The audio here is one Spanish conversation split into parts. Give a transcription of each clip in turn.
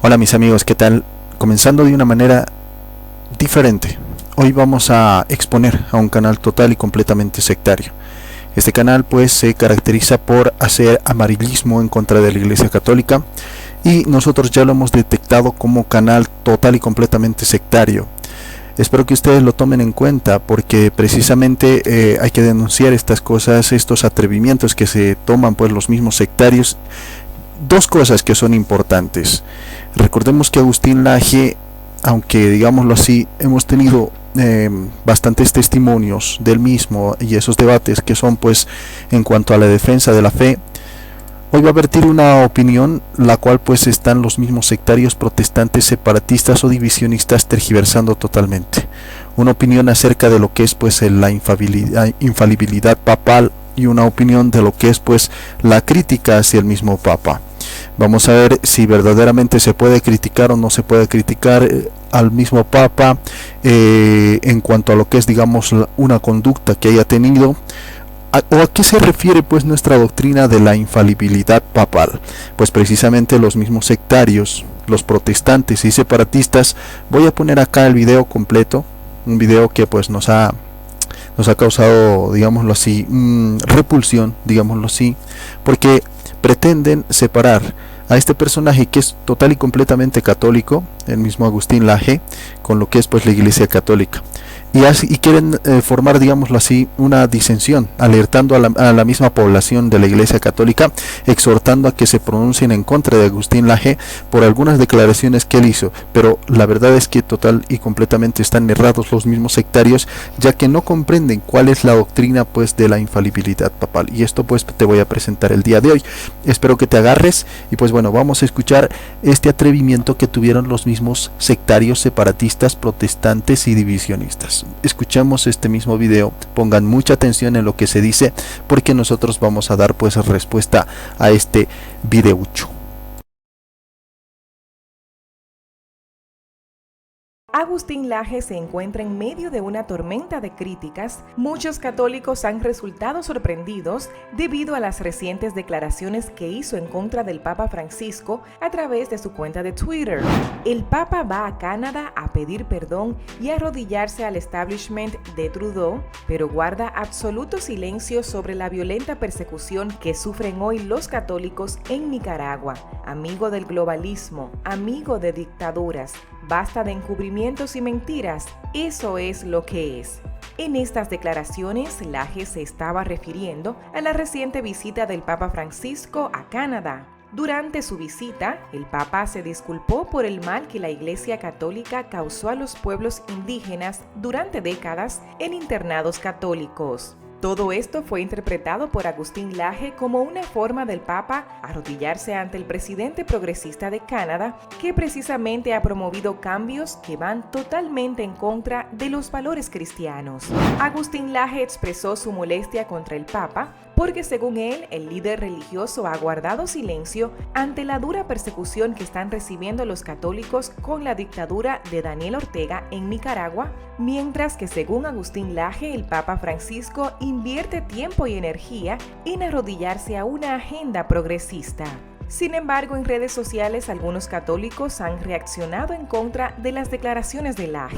Hola mis amigos, ¿qué tal? Comenzando de una manera diferente. Hoy vamos a exponer a un canal total y completamente sectario. Este canal pues se caracteriza por hacer amarillismo en contra de la Iglesia Católica y nosotros ya lo hemos detectado como canal total y completamente sectario. Espero que ustedes lo tomen en cuenta porque precisamente hay que denunciar estas cosas, estos atrevimientos que se toman pues los mismos sectarios. Dos cosas que son importantes. Recordemos que Agustín Laje, aunque digámoslo así, hemos tenido bastantes testimonios del mismo y esos debates que son pues en cuanto a la defensa de la fe. Hoy va a vertir una opinión la cual pues están los mismos sectarios protestantes, separatistas o divisionistas tergiversando totalmente. Una opinión acerca de lo que es pues la infalibilidad papal y una opinión de lo que es pues la crítica hacia el mismo Papa. Vamos a ver si verdaderamente se puede criticar o no se puede criticar al mismo Papa en cuanto a lo que es, digamos, una conducta que haya tenido. ¿O a qué se refiere pues nuestra doctrina de la infalibilidad papal? Pues precisamente los mismos sectarios, los protestantes y separatistas. Voy a poner acá el video completo, un video que pues nos ha causado, digámoslo así, repulsión, digámoslo así, porque pretenden separar a este personaje que es total y completamente católico, el mismo Agustín Laje, con lo que es pues la Iglesia Católica. Y quieren formar, digámoslo así, una disensión, alertando a la misma población de la Iglesia Católica, exhortando a que se pronuncien en contra de Agustín Laje por algunas declaraciones que él hizo. Pero la verdad es que total y completamente están errados los mismos sectarios, ya que no comprenden cuál es la doctrina pues de la infalibilidad papal. Y esto pues te voy a presentar el día de hoy. Espero que te agarres y pues bueno, vamos a escuchar este atrevimiento que tuvieron los mismos sectarios, separatistas, protestantes y divisionistas. Escuchemos este mismo video, pongan mucha atención en lo que se dice porque nosotros vamos a dar pues respuesta a este videucho. Agustín Laje se encuentra en medio de una tormenta de críticas. Muchos católicos han resultado sorprendidos debido a las recientes declaraciones que hizo en contra del Papa Francisco a través de su cuenta de Twitter. El Papa va a Canadá a pedir perdón y a arrodillarse al establishment de Trudeau, pero guarda absoluto silencio sobre la violenta persecución que sufren hoy los católicos en Nicaragua. Amigo del globalismo, amigo de dictaduras, basta de encubrimientos y mentiras, eso es lo que es. En estas declaraciones, Laje se estaba refiriendo a la reciente visita del Papa Francisco a Canadá. Durante su visita, el Papa se disculpó por el mal que la Iglesia Católica causó a los pueblos indígenas durante décadas en internados católicos. Todo esto fue interpretado por Agustín Laje como una forma del Papa arrodillarse ante el presidente progresista de Canadá, que precisamente ha promovido cambios que van totalmente en contra de los valores cristianos. Agustín Laje expresó su molestia contra el Papa porque, según él, el líder religioso ha guardado silencio ante la dura persecución que están recibiendo los católicos con la dictadura de Daniel Ortega en Nicaragua, mientras que, según Agustín Laje, el Papa Francisco invierte tiempo y energía en arrodillarse a una agenda progresista. Sin embargo, en redes sociales algunos católicos han reaccionado en contra de las declaraciones de Laje.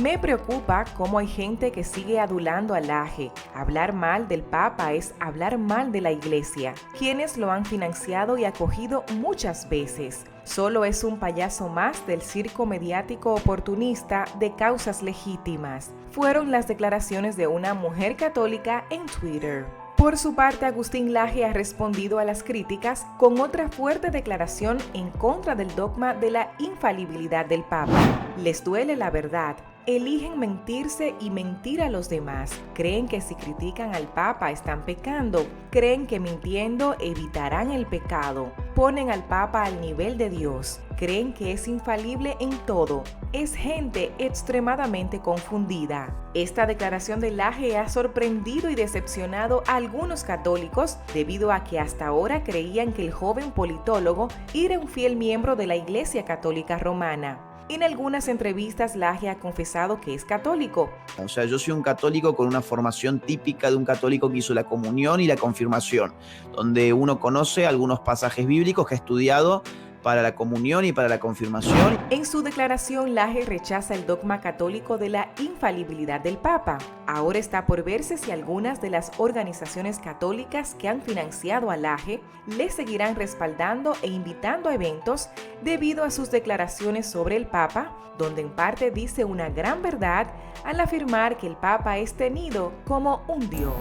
Me preocupa cómo hay gente que sigue adulando a Laje. Hablar mal del Papa es hablar mal de la Iglesia, quienes lo han financiado y acogido muchas veces. Solo es un payaso más del circo mediático oportunista de causas legítimas. Fueron las declaraciones de una mujer católica en Twitter. Por su parte, Agustín Laje ha respondido a las críticas con otra fuerte declaración en contra del dogma de la infalibilidad del Papa. Les duele la verdad. Eligen mentirse y mentir a los demás. Creen que si critican al Papa están pecando. Creen que mintiendo evitarán el pecado. Ponen al Papa al nivel de Dios. Creen que es infalible en todo. Es gente extremadamente confundida. Esta declaración de Laje ha sorprendido y decepcionado a algunos católicos debido a que hasta ahora creían que el joven politólogo era un fiel miembro de la Iglesia Católica Romana. En algunas entrevistas, Laje ha confesado que es católico. O sea, yo soy un católico con una formación típica de un católico que hizo la comunión y la confirmación, donde uno conoce algunos pasajes bíblicos que ha estudiado para la comunión y para la confirmación. En su declaración, Laje rechaza el dogma católico de la infalibilidad del Papa. Ahora está por verse si algunas de las organizaciones católicas que han financiado a Laje le seguirán respaldando e invitando a eventos debido a sus declaraciones sobre el Papa, donde en parte dice una gran verdad al afirmar que el Papa es tenido como un dios.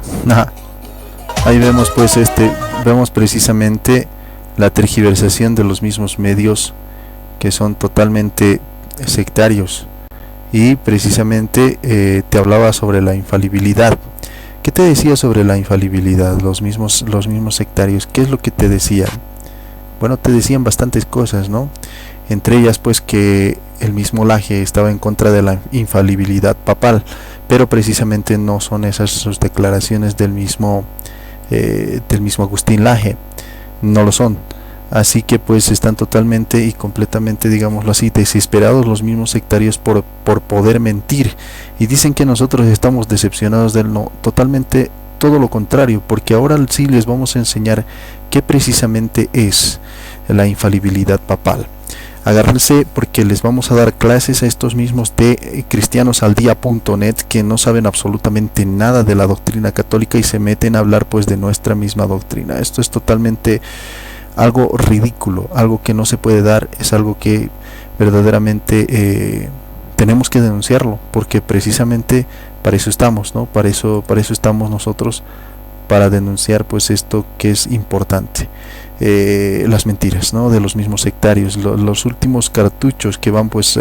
Ahí vemos pues vemos precisamente la tergiversación de los mismos medios que son totalmente sectarios, y precisamente te hablaba sobre la infalibilidad. ¿Qué te decía sobre la infalibilidad los mismos sectarios? ¿Qué es lo que te decían? Bueno, te decían bastantes cosas, ¿no? Entre ellas pues que el mismo Laje estaba en contra de la infalibilidad papal, pero precisamente no son esas sus declaraciones del mismo Agustín Laje, no lo son. Así que pues están totalmente y completamente, digámoslo así, desesperados los mismos sectarios por poder mentir, y dicen que nosotros estamos decepcionados de él. No, totalmente todo lo contrario, porque ahora sí les vamos a enseñar qué precisamente es la infalibilidad papal. Agárrense, porque les vamos a dar clases a estos mismos de cristianosaldia.net que no saben absolutamente nada de la doctrina católica y se meten a hablar pues de nuestra misma doctrina. Esto es totalmente algo ridículo, algo que no se puede dar, es algo que verdaderamente tenemos que denunciarlo, porque precisamente para eso estamos, ¿no? Para eso estamos nosotros, para denunciar pues esto que es importante. Las mentiras, ¿no?, de los mismos sectarios, los últimos cartuchos que van pues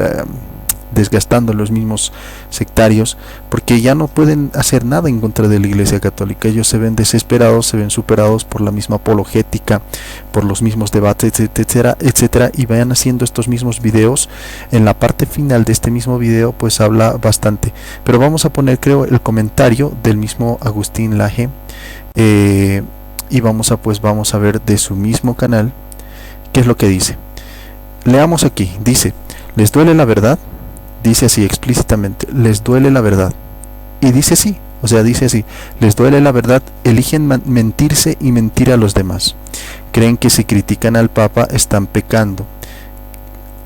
desgastando los mismos sectarios, porque ya no pueden hacer nada en contra de la Iglesia Católica. Ellos se ven desesperados, se ven superados por la misma apologética, por los mismos debates, etcétera, etcétera, y vayan haciendo estos mismos videos. En la parte final de este mismo video pues habla bastante, pero vamos a poner, creo, el comentario del mismo Agustín Laje, y vamos a ver de su mismo canal qué es lo que dice. Leamos aquí, dice: ¿les duele la verdad? Dice así explícitamente: les duele la verdad. Y dice así, o sea, dice así: les duele la verdad, eligen mentirse y mentir a los demás. Creen que si critican al Papa están pecando.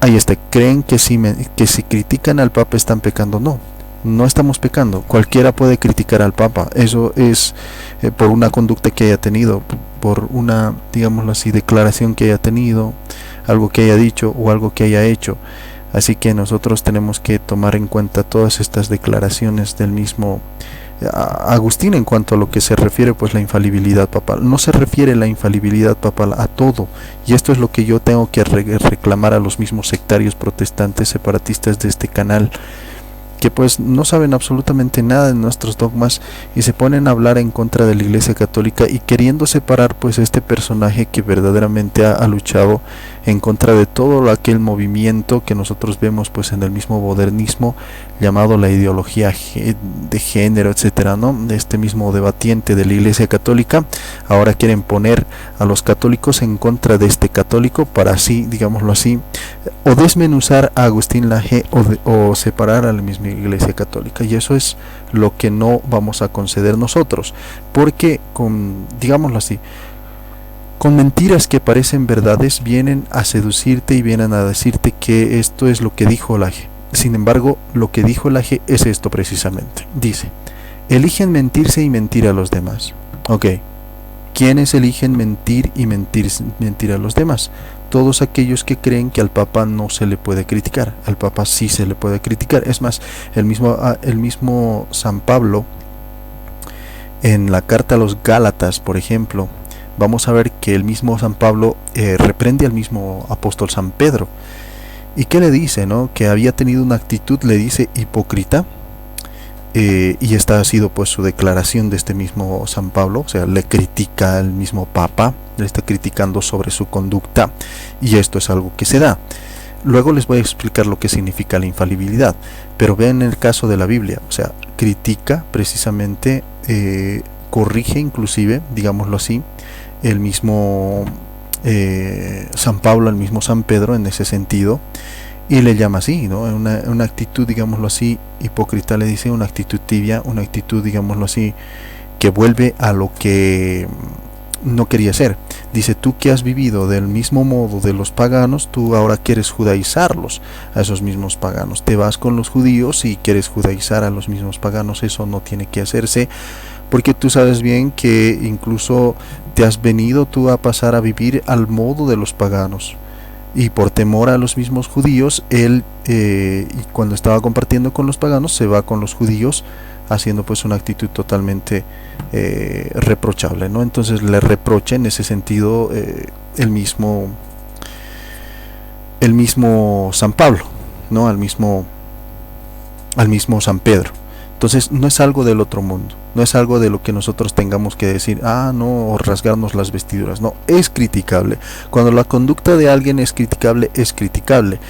Ahí está, creen que si critican al Papa están pecando. No estamos pecando. Cualquiera puede criticar al Papa. Eso es por una conducta que haya tenido, por una, digámoslo así, declaración que haya tenido, algo que haya dicho o algo que haya hecho. Así que nosotros tenemos que tomar en cuenta todas estas declaraciones del mismo Agustín en cuanto a lo que se refiere pues la infalibilidad papal. No se refiere la infalibilidad papal a todo, y esto es lo que yo tengo que reclamar a los mismos sectarios protestantes separatistas de este canal, que pues no saben absolutamente nada de nuestros dogmas y se ponen a hablar en contra de la Iglesia Católica, y queriendo separar pues este personaje que verdaderamente ha luchado en contra de todo aquel movimiento que nosotros vemos pues en el mismo modernismo, llamado la ideología de género, etcétera, ¿no? De este mismo debatiente de la Iglesia Católica. Ahora quieren poner a los católicos en contra de este católico para así, digámoslo así, o desmenuzar a Agustín Laje o separar a la misma Iglesia Católica, y eso es lo que no vamos a conceder nosotros, porque digámoslo así, con mentiras que parecen verdades vienen a seducirte y vienen a decirte que esto es lo que dijo Laje. Sin embargo, lo que dijo Laje es esto precisamente. Dice: eligen mentirse y mentir a los demás. Ok, ¿quiénes eligen mentir y mentir a los demás? Todos aquellos que creen que al Papa no se le puede criticar. Al Papa sí se le puede criticar. Es más, el mismo San Pablo, en la carta a los Gálatas, por ejemplo, vamos a ver que el mismo San Pablo reprende al mismo apóstol San Pedro. ¿Y qué le dice? ¿No? Que había tenido una actitud, le dice, hipócrita. Y esta ha sido pues su declaración de este mismo San Pablo. O sea, le critica al mismo Papa, le está criticando sobre su conducta, y esto es algo que se da. Luego les voy a explicar lo que significa la infalibilidad, pero vean el caso de la Biblia. O sea, critica precisamente, corrige inclusive, digámoslo así, el mismo San Pablo, el mismo San Pedro en ese sentido, y le llama así, ¿no? Una actitud, digámoslo así, hipócrita, le dice, una actitud tibia, una actitud, digámoslo así, que vuelve a lo que no quería ser. Dice, tú que has vivido del mismo modo de los paganos, tú ahora quieres judaizarlos a esos mismos paganos. Te vas con los judíos y quieres judaizar a los mismos paganos. Eso no tiene que hacerse, porque tú sabes bien que incluso te has venido tú a pasar a vivir al modo de los paganos. Y por temor a los mismos judíos, él, y cuando estaba compartiendo con los paganos, se va con los judíos, haciendo pues una actitud totalmente reprochable, ¿no? Entonces le reprocha en ese sentido el mismo San Pablo, ¿no? Al mismo San Pedro. Entonces no es algo del otro mundo, no es algo de lo que nosotros tengamos que decir, no, o rasgarnos las vestiduras. No, es criticable. Cuando la conducta de alguien es criticable, es criticable.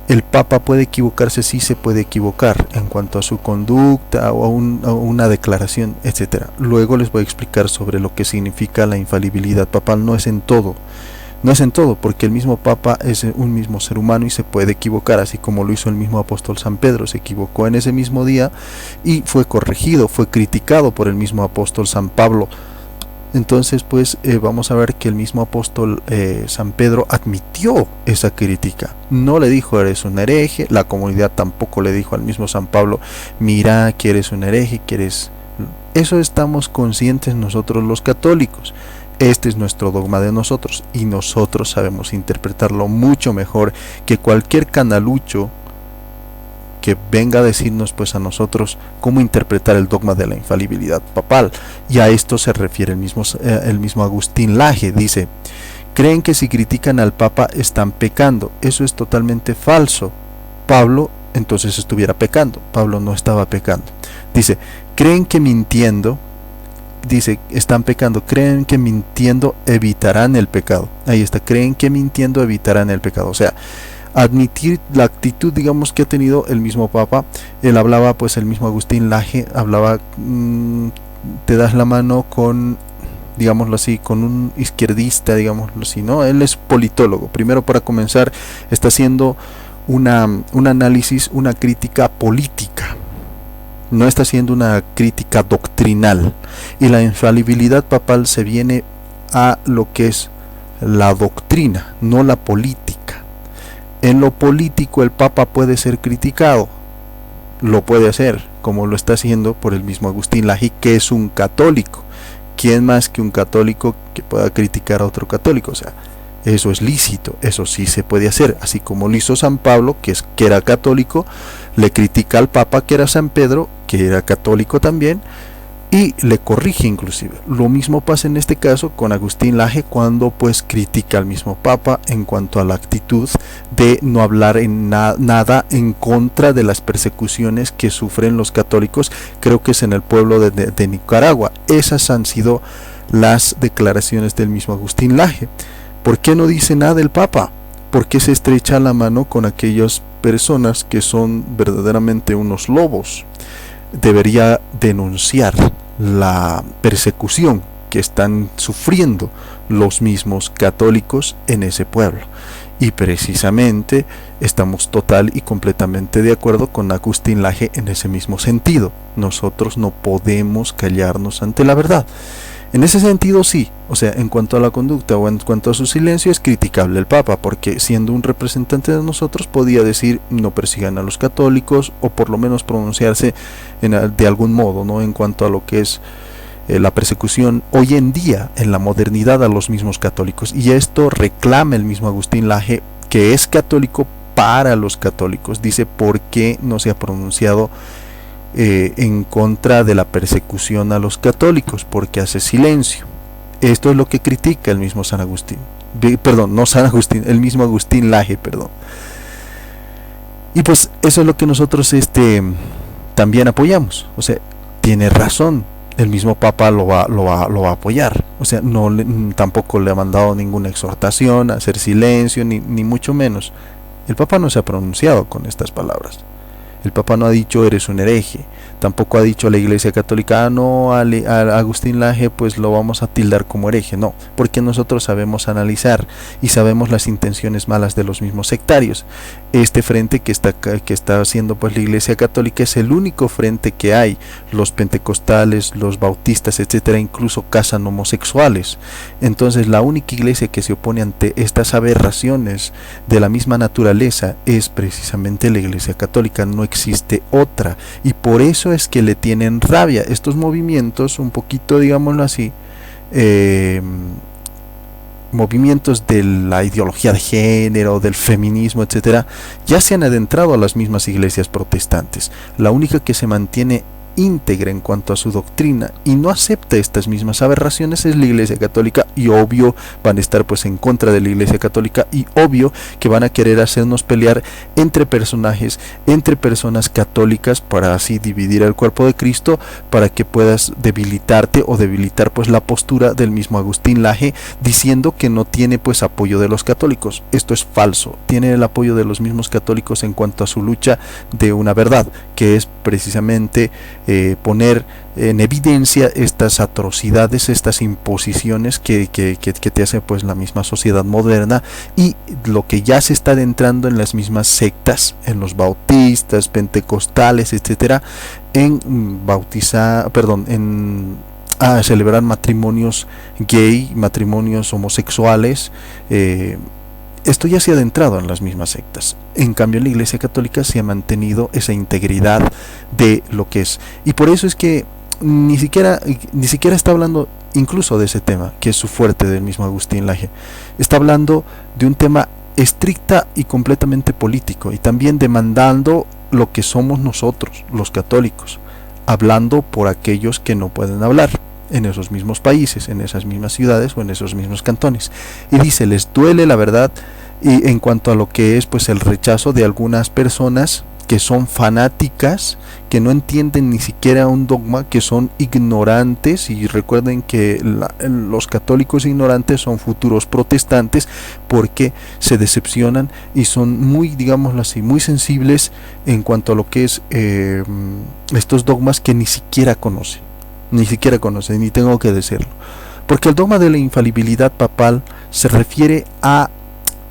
El Papa puede equivocarse, sí se puede equivocar en cuanto a su conducta o a una declaración, etcétera. Luego les voy a explicar sobre lo que significa la infalibilidad papal. No es en todo, porque el mismo Papa es un mismo ser humano y se puede equivocar, así como lo hizo el mismo apóstol San Pedro. Se equivocó en ese mismo día y fue corregido, fue criticado por el mismo apóstol San Pablo. Entonces pues vamos a ver que el mismo apóstol San Pedro admitió esa crítica. No le dijo eres un hereje, la comunidad tampoco le dijo al mismo San Pablo, mira que eres un hereje, que eres... Eso estamos conscientes nosotros los católicos. Este es nuestro dogma de nosotros y nosotros sabemos interpretarlo mucho mejor que cualquier canalucho que venga a decirnos pues a nosotros cómo interpretar el dogma de la infalibilidad papal. Y a esto se refiere el mismo Agustín Laje. Dice, creen que si critican al Papa están pecando. Eso es totalmente falso. Pablo entonces estuviera pecando. Pablo no estaba pecando. Dice, creen que mintiendo, están pecando, creen que mintiendo evitarán el pecado. Ahí está, creen que mintiendo evitarán el pecado. O sea, admitir la actitud, digamos, que ha tenido el mismo Papa. Él hablaba, pues el mismo Agustín Laje hablaba, te das la mano con, digámoslo así, con un izquierdista, digámoslo así, ¿no? Él es politólogo. Primero, para comenzar, está haciendo un análisis, una crítica política. No está haciendo una crítica doctrinal. Y la infalibilidad papal se viene a lo que es la doctrina, no la política. En lo político el Papa puede ser criticado, lo puede hacer, como lo está haciendo por el mismo Agustín Laje, que es un católico. ¿Quién más que un católico que pueda criticar a otro católico? O sea, eso es lícito, eso sí se puede hacer, así como lo hizo San Pablo, que era católico, le critica al Papa, que era San Pedro, que era católico también, y le corrige inclusive. Lo mismo pasa en este caso con Agustín Laje, cuando pues critica al mismo Papa en cuanto a la actitud de no hablar en nada en contra de las persecuciones que sufren los católicos. Creo que es en el pueblo de Nicaragua. Esas han sido las declaraciones del mismo Agustín Laje. ¿Por qué no dice nada el Papa? ¿Por qué se estrecha la mano con aquellas personas que son verdaderamente unos lobos? Debería denunciar la persecución que están sufriendo los mismos católicos en ese pueblo. Y precisamente estamos total y completamente de acuerdo con Agustín Laje en ese mismo sentido. Nosotros no podemos callarnos ante la verdad. En ese sentido sí, o sea, en cuanto a la conducta o en cuanto a su silencio es criticable el Papa, porque siendo un representante de nosotros podía decir no persigan a los católicos, o por lo menos pronunciarse de algún modo, ¿no? En cuanto a lo que es la persecución hoy en día en la modernidad a los mismos católicos. Y esto reclama el mismo Agustín Laje, que es católico para los católicos. Dice, ¿por qué no se ha pronunciado en contra de la persecución a los católicos? Porque hace silencio. Esto es lo que critica el mismo San Agustín, perdón, no San Agustín, el mismo Agustín Laje, perdón. Y pues eso es lo que nosotros también apoyamos. O sea, tiene razón, el mismo Papa lo va a apoyar. O sea, tampoco le ha mandado ninguna exhortación a hacer silencio, ni mucho menos. El Papa no se ha pronunciado con estas palabras. El Papa no ha dicho eres un hereje, tampoco ha dicho la Iglesia Católica, no, a Agustín Laje pues lo vamos a tildar como hereje, no, porque nosotros sabemos analizar y sabemos las intenciones malas de los mismos sectarios. Este frente que está haciendo pues la Iglesia Católica es el único frente que hay. Los pentecostales, los bautistas, etcétera, incluso casan homosexuales. Entonces la única iglesia que se opone ante estas aberraciones de la misma naturaleza es precisamente la Iglesia Católica, no existe otra, y por eso es que le tienen rabia estos movimientos, un poquito digámoslo así, movimientos de la ideología de género, del feminismo, etcétera, ya se han adentrado a las mismas iglesias protestantes. La única que se mantiene íntegra en cuanto a su doctrina y no acepta estas mismas aberraciones es la Iglesia Católica, y obvio van a estar pues en contra de la Iglesia Católica, y obvio que van a querer hacernos pelear entre personajes, entre personas católicas, para así dividir el cuerpo de Cristo, para que puedas debilitarte o debilitar pues la postura del mismo Agustín Laje, diciendo que no tiene pues apoyo de los católicos. Esto es falso, tiene el apoyo de los mismos católicos en cuanto a su lucha de una verdad, que es precisamente poner en evidencia estas atrocidades, estas imposiciones que te hace pues la misma sociedad moderna, y lo que ya se está adentrando en las mismas sectas, en los bautistas, pentecostales, etcétera, en celebrar matrimonios gay, matrimonios homosexuales. Esto ya se ha adentrado en las mismas sectas. En cambio, la Iglesia Católica se ha mantenido esa integridad de lo que es. Y por eso es que ni siquiera está hablando incluso de ese tema, que es su fuerte del mismo Agustín Laje. Está hablando de un tema estricta y completamente político, y también demandando lo que somos nosotros, los católicos, hablando por aquellos que no pueden hablar en esos mismos países, en esas mismas ciudades o en esos mismos cantones. Y dice, les duele la verdad, y en cuanto a lo que es pues el rechazo de algunas personas que son fanáticas, que no entienden ni siquiera un dogma, que son ignorantes. Y recuerden que los católicos ignorantes son futuros protestantes, porque se decepcionan y son muy, digámoslo así, muy sensibles en cuanto a lo que es estos dogmas que ni siquiera conocen, ni tengo que decirlo, porque el dogma de la infalibilidad papal se refiere a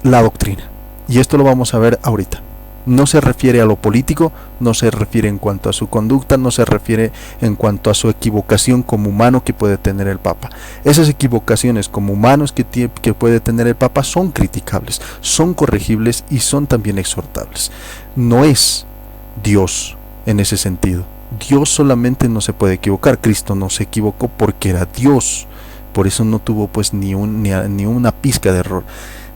la doctrina, y esto lo vamos a ver ahorita. No se refiere a lo político, no se refiere en cuanto a su conducta, no se refiere en cuanto a su equivocación como humano que puede tener el Papa. Esas equivocaciones como humanos que puede tener el Papa son criticables, son corregibles y son también exhortables. No es Dios en ese sentido. Dios solamente no se puede equivocar. Cristo no se equivocó porque era Dios, por eso no tuvo pues ni una pizca de error.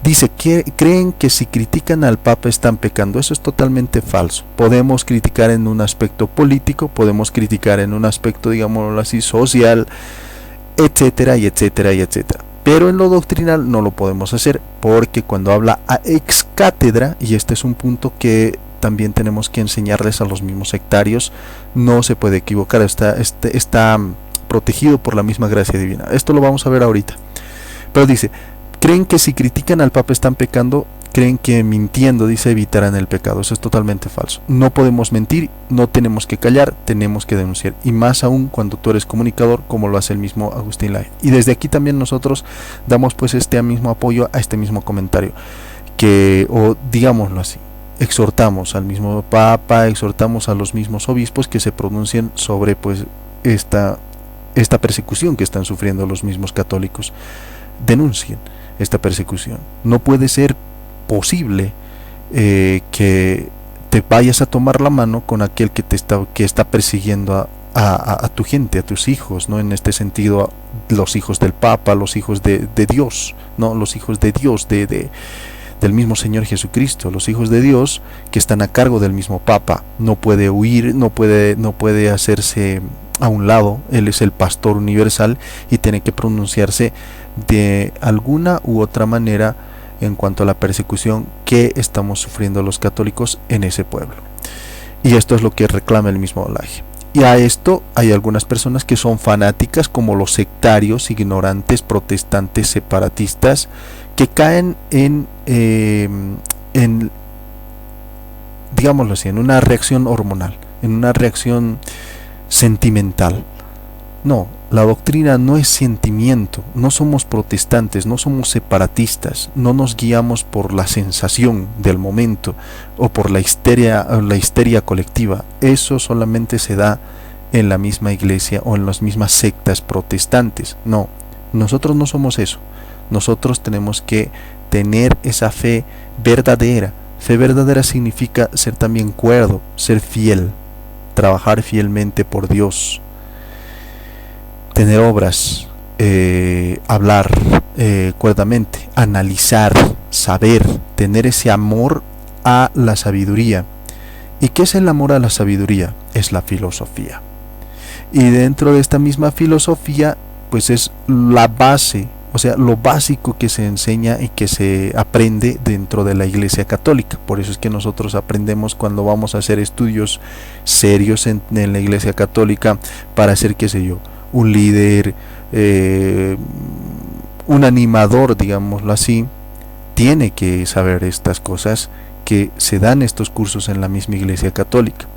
Dice que creen que si critican al Papa están pecando. Eso es totalmente falso. Podemos criticar en un aspecto político, podemos criticar en un aspecto, digámoslo así, social, etcétera y etcétera y etcétera. Pero en lo doctrinal no lo podemos hacer, porque cuando habla a ex cátedra, y este es un punto que también tenemos que enseñarles a los mismos sectarios, no se puede equivocar, está protegido por la misma gracia divina. Esto lo vamos a ver ahorita. Pero dice, creen que si critican al Papa están pecando, creen que mintiendo, dice, evitarán el pecado. Eso es totalmente falso. No podemos mentir, no tenemos que callar, tenemos que denunciar, y más aún cuando tú eres comunicador, como lo hace el mismo Agustín Laje. Y desde aquí también nosotros damos pues este mismo apoyo a este mismo comentario, o digámoslo así, exhortamos al mismo Papa, exhortamos a los mismos obispos que se pronuncien sobre pues esta persecución que están sufriendo los mismos católicos. Denuncien esta persecución. No puede ser posible que te vayas a tomar la mano con aquel que está persiguiendo a tu gente, a tus hijos, ¿no? En este sentido, los hijos del Papa, los hijos de Dios, ¿no? Los hijos de Dios, del mismo Señor Jesucristo, los hijos de Dios que están a cargo del mismo Papa. No puede huir, no puede hacerse a un lado. Él es el pastor universal y tiene que pronunciarse de alguna u otra manera en cuanto a la persecución que estamos sufriendo los católicos en ese pueblo. Y esto es lo que reclama el mismo Laje. Y a esto hay algunas personas que son fanáticas, como los sectarios, ignorantes, protestantes, separatistas, que caen en digámoslo así, en una reacción hormonal, en una reacción sentimental. No, la doctrina no es sentimiento, no somos protestantes, no somos separatistas, no nos guiamos por la sensación del momento o por la histeria colectiva. Eso solamente se da en la misma iglesia o en las mismas sectas protestantes. No, nosotros no somos eso. Nosotros tenemos que tener esa fe verdadera. Fe verdadera significa ser también cuerdo, ser fiel, trabajar fielmente por Dios, tener obras, hablar cuerdamente, analizar, saber, tener ese amor a la sabiduría. ¿Y qué es el amor a la sabiduría? Es la filosofía. Y dentro de esta misma filosofía, pues es la base, o sea, lo básico que se enseña y que se aprende dentro de la Iglesia Católica. Por eso es que nosotros aprendemos cuando vamos a hacer estudios serios en la Iglesia Católica para ser, qué sé yo, un líder, un animador, digámoslo así, tiene que saber estas cosas que se dan estos cursos en la misma Iglesia Católica.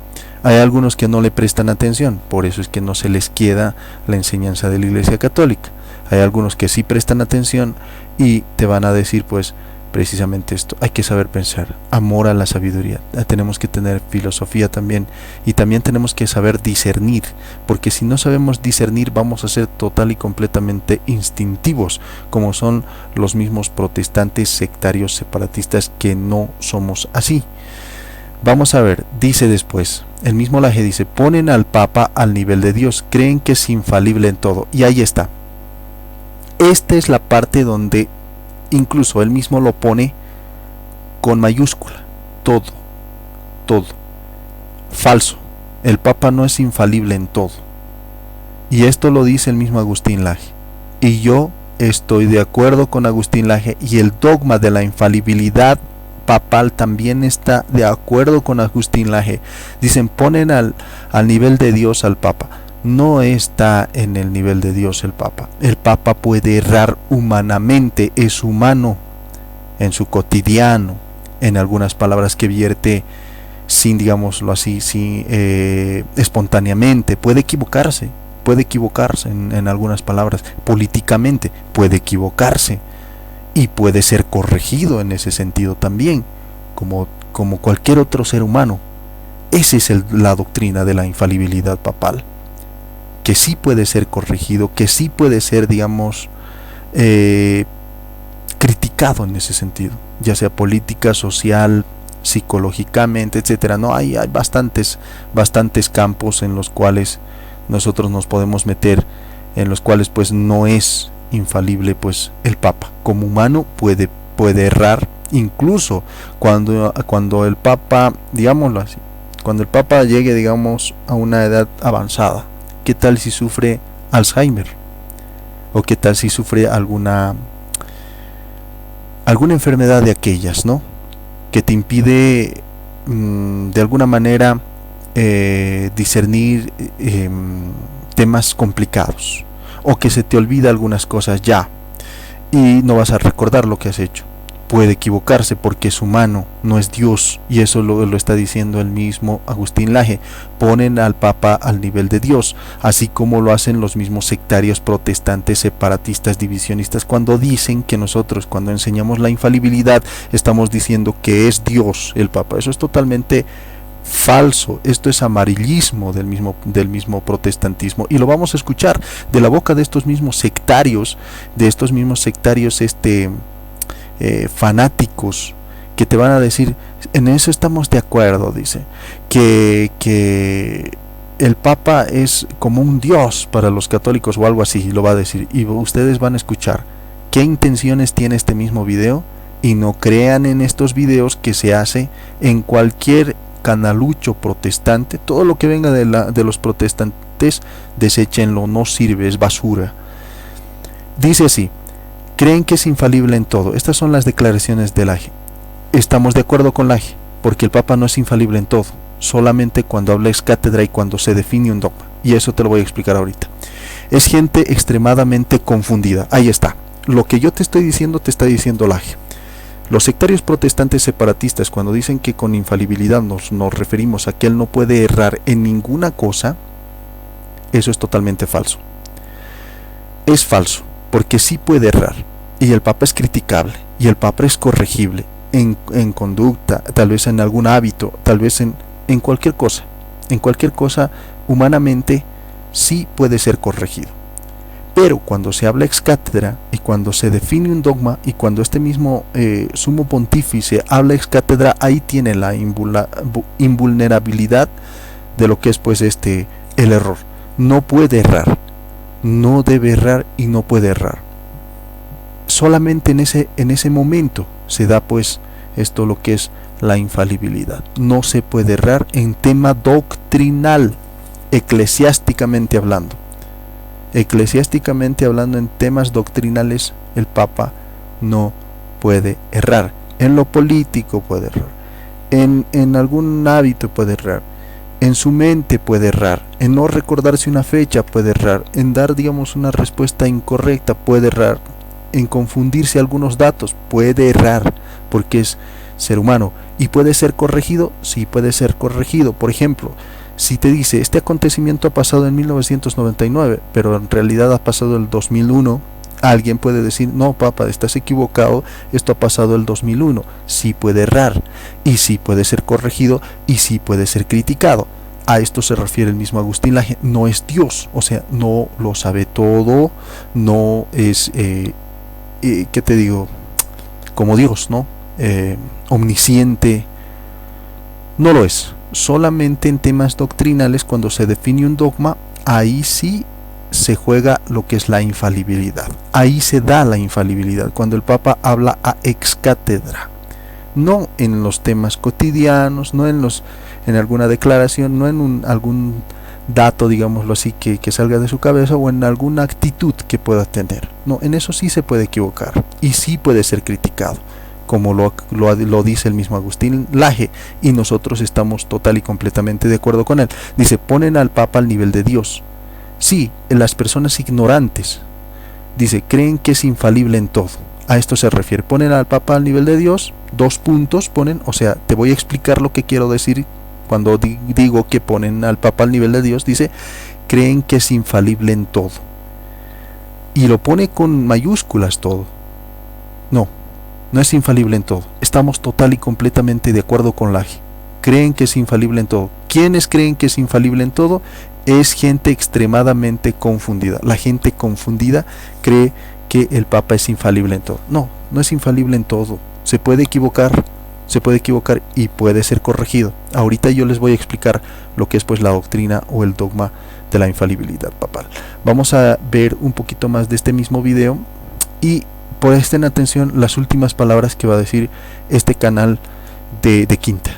Hay algunos que no le prestan atención, por eso es que no se les queda la enseñanza de la Iglesia Católica. Hay algunos que sí prestan atención y te van a decir, pues, precisamente esto: hay que saber pensar, amor a la sabiduría, tenemos que tener filosofía también, y también tenemos que saber discernir, porque si no sabemos discernir vamos a ser total y completamente instintivos, como son los mismos protestantes, sectarios, separatistas, que no somos así. Vamos a ver, dice después, el mismo Laje dice: ponen al Papa al nivel de Dios, creen que es infalible en todo. Y ahí está. Esta es la parte donde incluso él mismo lo pone con mayúscula. Todo, todo. Falso. El Papa no es infalible en todo. Y esto lo dice el mismo Agustín Laje. Y yo estoy de acuerdo con Agustín Laje, y el dogma de la infalibilidad papal también está de acuerdo con Agustín Laje. Dicen, ponen al nivel de Dios al Papa. No está en el nivel de Dios el Papa. El Papa puede errar humanamente, es humano en su cotidiano, en algunas palabras que vierte sin, digámoslo así, sin, espontáneamente. Puede equivocarse en algunas palabras. Políticamente puede equivocarse y puede ser corregido en ese sentido también, como cualquier otro ser humano. Esa es la doctrina de la infalibilidad papal, que sí puede ser corregido, que sí puede ser, digamos, criticado en ese sentido, ya sea política, social, psicológicamente, etcétera. No, hay bastantes campos en los cuales nosotros nos podemos meter, en los cuales pues no es infalible pues el Papa. Como humano puede errar, incluso cuando el Papa, digámoslo así, cuando el Papa llegue, digamos, a una edad avanzada. ¿Qué tal si sufre Alzheimer? ¿O qué tal si sufre alguna enfermedad de aquellas, ¿no?, que te impide de alguna manera discernir temas complicados, o que se te olvida algunas cosas ya y no vas a recordar lo que has hecho. Puede equivocarse porque es humano, no es Dios, y eso lo está diciendo el mismo Agustín Laje. Ponen al Papa al nivel de Dios, así como lo hacen los mismos sectarios protestantes, separatistas, divisionistas, cuando dicen que nosotros, cuando enseñamos la infalibilidad, estamos diciendo que es Dios el Papa. Eso es totalmente falso. Esto es amarillismo del mismo protestantismo, y lo vamos a escuchar de la boca de estos mismos sectarios, fanáticos, que te van a decir: en eso estamos de acuerdo, dice, que el Papa es como un Dios para los católicos o algo así, lo va a decir, y ustedes van a escuchar qué intenciones tiene este mismo video, y no crean en estos videos que se hace en cualquier canalucho protestante. Todo lo que venga de los protestantes, deséchenlo, no sirve, es basura. Dice así: creen que es infalible en todo. Estas son las declaraciones de Laje. Estamos de acuerdo con Laje, porque el Papa no es infalible en todo, solamente cuando habla ex cátedra y cuando se define un dogma, y eso te lo voy a explicar ahorita. Es gente extremadamente confundida. Ahí está. Lo que yo te estoy diciendo, te está diciendo Laje. Los sectarios protestantes separatistas, cuando dicen que con infalibilidad nos referimos a que él no puede errar en ninguna cosa, eso es totalmente falso. Es falso, porque sí puede errar, y el Papa es criticable, y el Papa es corregible en conducta, tal vez en algún hábito, tal vez en cualquier cosa. En cualquier cosa, humanamente, sí puede ser corregido. Pero cuando se habla ex cátedra y cuando se define un dogma y cuando este mismo sumo pontífice habla ex cátedra, ahí tiene la invulnerabilidad de lo que es pues el error. No puede errar, no debe errar y no puede errar. Solamente en ese momento se da pues esto lo que es la infalibilidad. No se puede errar en tema doctrinal, eclesiásticamente hablando. Eclesiásticamente hablando, en temas doctrinales, el Papa no puede errar. En lo político puede errar, en algún hábito puede errar, en su mente puede errar, en no recordarse una fecha puede errar, en dar digamos una respuesta incorrecta puede errar, en confundirse algunos datos puede errar, porque es ser humano. ¿Y puede ser corregido? Sí, puede ser corregido. Por ejemplo, si te dice, este acontecimiento ha pasado en 1999, pero en realidad ha pasado el 2001, alguien puede decir, no, Papa, estás equivocado, esto ha pasado el 2001. Sí puede errar, y sí puede ser corregido, y sí puede ser criticado. A esto se refiere el mismo Agustín Laje. No es Dios, o sea, no lo sabe todo, no es, ¿qué te digo? Como Dios, ¿no? Omnisciente, no lo es. Solamente en temas doctrinales, cuando se define un dogma, ahí sí se juega lo que es la infalibilidad. Ahí se da la infalibilidad, cuando el Papa habla a ex cátedra, no en los temas cotidianos, no en alguna declaración, no en algún dato, digámoslo así, que salga de su cabeza, o en alguna actitud que pueda tener. No, en eso sí se puede equivocar y sí puede ser criticado, como lo dice el mismo Agustín Laje, y nosotros estamos total y completamente de acuerdo con él. Dice, ponen al Papa al nivel de Dios. Sí, las personas ignorantes, dice, creen que es infalible en todo. A esto se refiere, ponen al Papa al nivel de Dios, 2 puntos ponen, o sea, te voy a explicar lo que quiero decir cuando digo que ponen al Papa al nivel de Dios. Dice, creen que es infalible en todo. Y lo pone con mayúsculas todo. No es infalible en todo. Estamos total y completamente de acuerdo con Laje. Creen que es infalible en todo. ¿Quiénes creen que es infalible en todo? Es gente extremadamente confundida. La gente confundida cree que el Papa es infalible en todo. No es infalible en todo. Se puede equivocar y puede ser corregido. Ahorita yo les voy a explicar lo que es pues la doctrina o el dogma de la infalibilidad papal. Vamos a ver un poquito más de este mismo video y presten atención las últimas palabras que va a decir este canal de Quinta.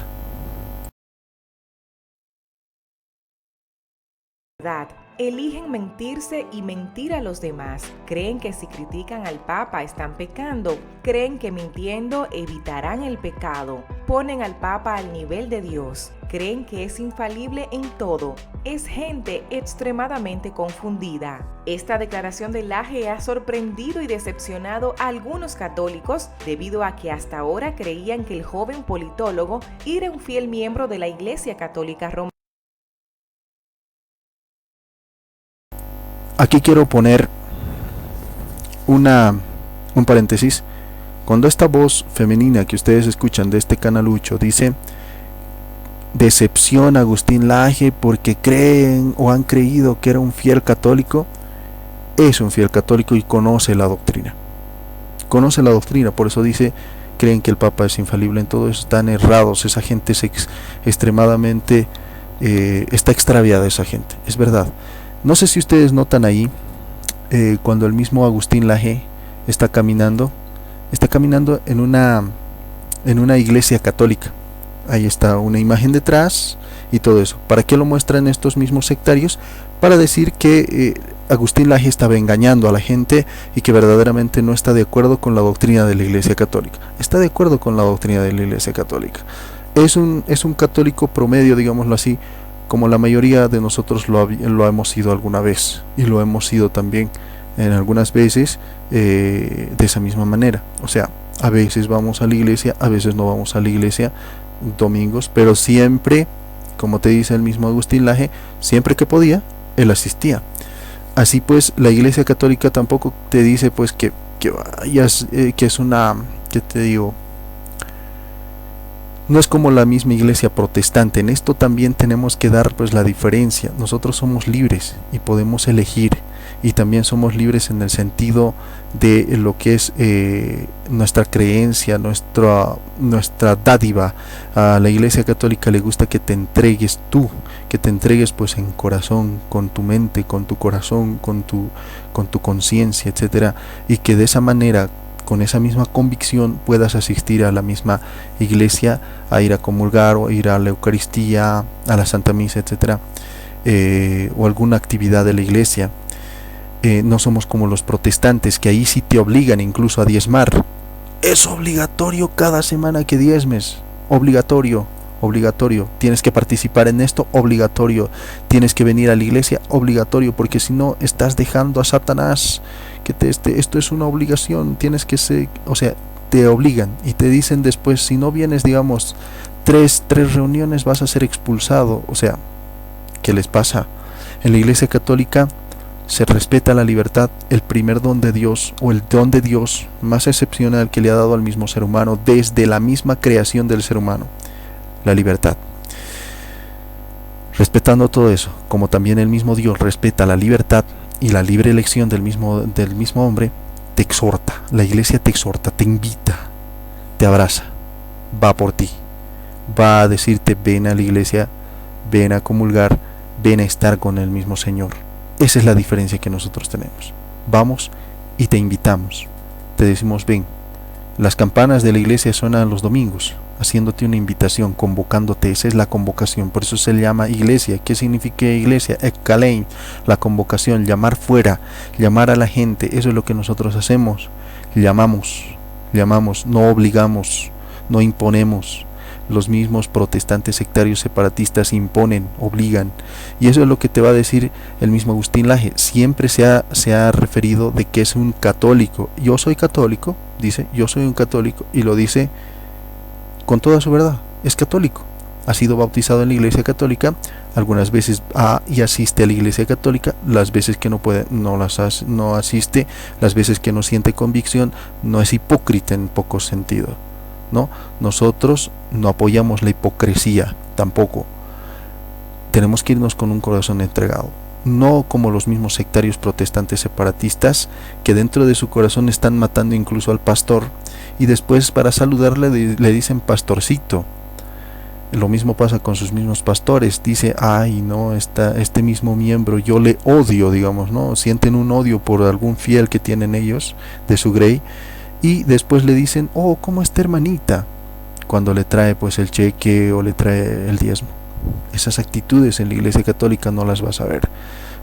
Eligen mentirse y mentir a los demás. Creen que si critican al Papa están pecando. Creen que mintiendo evitarán el pecado. Ponen al Papa al nivel de Dios. Creen que es infalible en todo. Es gente extremadamente confundida. Esta declaración de Laje ha sorprendido y decepcionado a algunos católicos debido a que hasta ahora creían que el joven politólogo era un fiel miembro de la Iglesia Católica Romana. Aquí quiero poner un paréntesis. Cuando esta voz femenina que ustedes escuchan de este canalucho dice, decepción a Agustín Laje porque creen o han creído que era un fiel católico, es un fiel católico y conoce la doctrina. Conoce la doctrina, por eso dice, creen que el Papa es infalible en todo eso. Están errados, esa gente es extremadamente, está extraviada esa gente, es verdad. No sé si ustedes notan ahí, cuando el mismo Agustín Laje está caminando en una iglesia católica. Ahí está una imagen detrás y todo eso. ¿Para qué lo muestran estos mismos sectarios? Para decir que Agustín Laje estaba engañando a la gente y que verdaderamente no está de acuerdo con la doctrina de la Iglesia Católica. Está de acuerdo con la doctrina de la Iglesia Católica. Es un católico promedio, digámoslo así, como la mayoría de nosotros lo hemos sido alguna vez, y lo hemos sido también en algunas veces de esa misma manera. O sea, A veces vamos a la iglesia, a veces no vamos a la iglesia domingos, pero siempre, como te dice el mismo Agustín Laje, siempre que podía, él asistía. Así pues, la Iglesia Católica tampoco te dice pues que vayas, que es una, ¿qué te digo? No es como la misma Iglesia Protestante. En esto también tenemos que dar pues la diferencia. Nosotros somos libres y podemos elegir, y también somos libres en el sentido de lo que es nuestra creencia, nuestra dádiva. A la Iglesia Católica le gusta que te entregues tú, que te entregues pues en corazón, con tu mente, con tu corazón, con tu conciencia, etcétera, y que de esa manera, con esa misma convicción, puedas asistir a la misma iglesia, a ir a comulgar o ir a la Eucaristía, a la Santa Misa, etcétera, o alguna actividad de la iglesia. No somos como los protestantes, que ahí sí te obligan incluso a diezmar. Es obligatorio cada semana que diezmes, obligatorio, tienes que participar en esto, obligatorio, tienes que venir a la iglesia, obligatorio, porque si no estás dejando a Satanás que esto es una obligación, tienes que ser, o sea, te obligan y te dicen después, si no vienes, digamos, tres reuniones, vas a ser expulsado. O sea, ¿qué les pasa? En la Iglesia Católica se respeta la libertad, el primer don de Dios, o el don de Dios más excepcional que le ha dado al mismo ser humano desde la misma creación del ser humano, la libertad. Respetando todo eso, como también el mismo Dios respeta la libertad y la libre elección del mismo hombre, te exhorta, la iglesia te exhorta, te invita, te abraza, va por ti, va a decirte: ven a la iglesia, ven a comulgar, ven a estar con el mismo Señor. Esa es la diferencia que nosotros tenemos. Vamos y te invitamos, te decimos: ven. Las campanas de la iglesia suenan los domingos, haciéndote una invitación, convocándote. Esa es la convocación, por eso se le llama iglesia. ¿Qué significa iglesia? Ekkalein, la convocación, llamar fuera, llamar a la gente. Eso es lo que nosotros hacemos. Llamamos, no obligamos, no imponemos. Los mismos protestantes sectarios separatistas imponen, obligan, y eso es lo que te va a decir el mismo Agustín Laje. Siempre se ha referido de que es un católico. Yo soy católico, dice, yo soy un católico, y lo dice con toda su verdad. Es católico, ha sido bautizado en la iglesia católica, algunas veces va y asiste a la iglesia católica, las veces que no puede, no asiste, las veces que no siente convicción, no es hipócrita en poco sentido. No, nosotros no apoyamos la hipocresía tampoco. Tenemos que irnos con un corazón entregado, no como los mismos sectarios protestantes separatistas, que dentro de su corazón están matando incluso al pastor, y después para saludarle le dicen pastorcito. Lo mismo pasa con sus mismos pastores. Dice: ay, no, este mismo miembro yo le odio, digamos, ¿no? Sienten un odio por algún fiel que tienen ellos de su grey, y después le dicen: oh, ¿cómo está hermanita?, cuando le trae pues el cheque o le trae el diezmo. Esas actitudes en la iglesia católica no las vas a ver.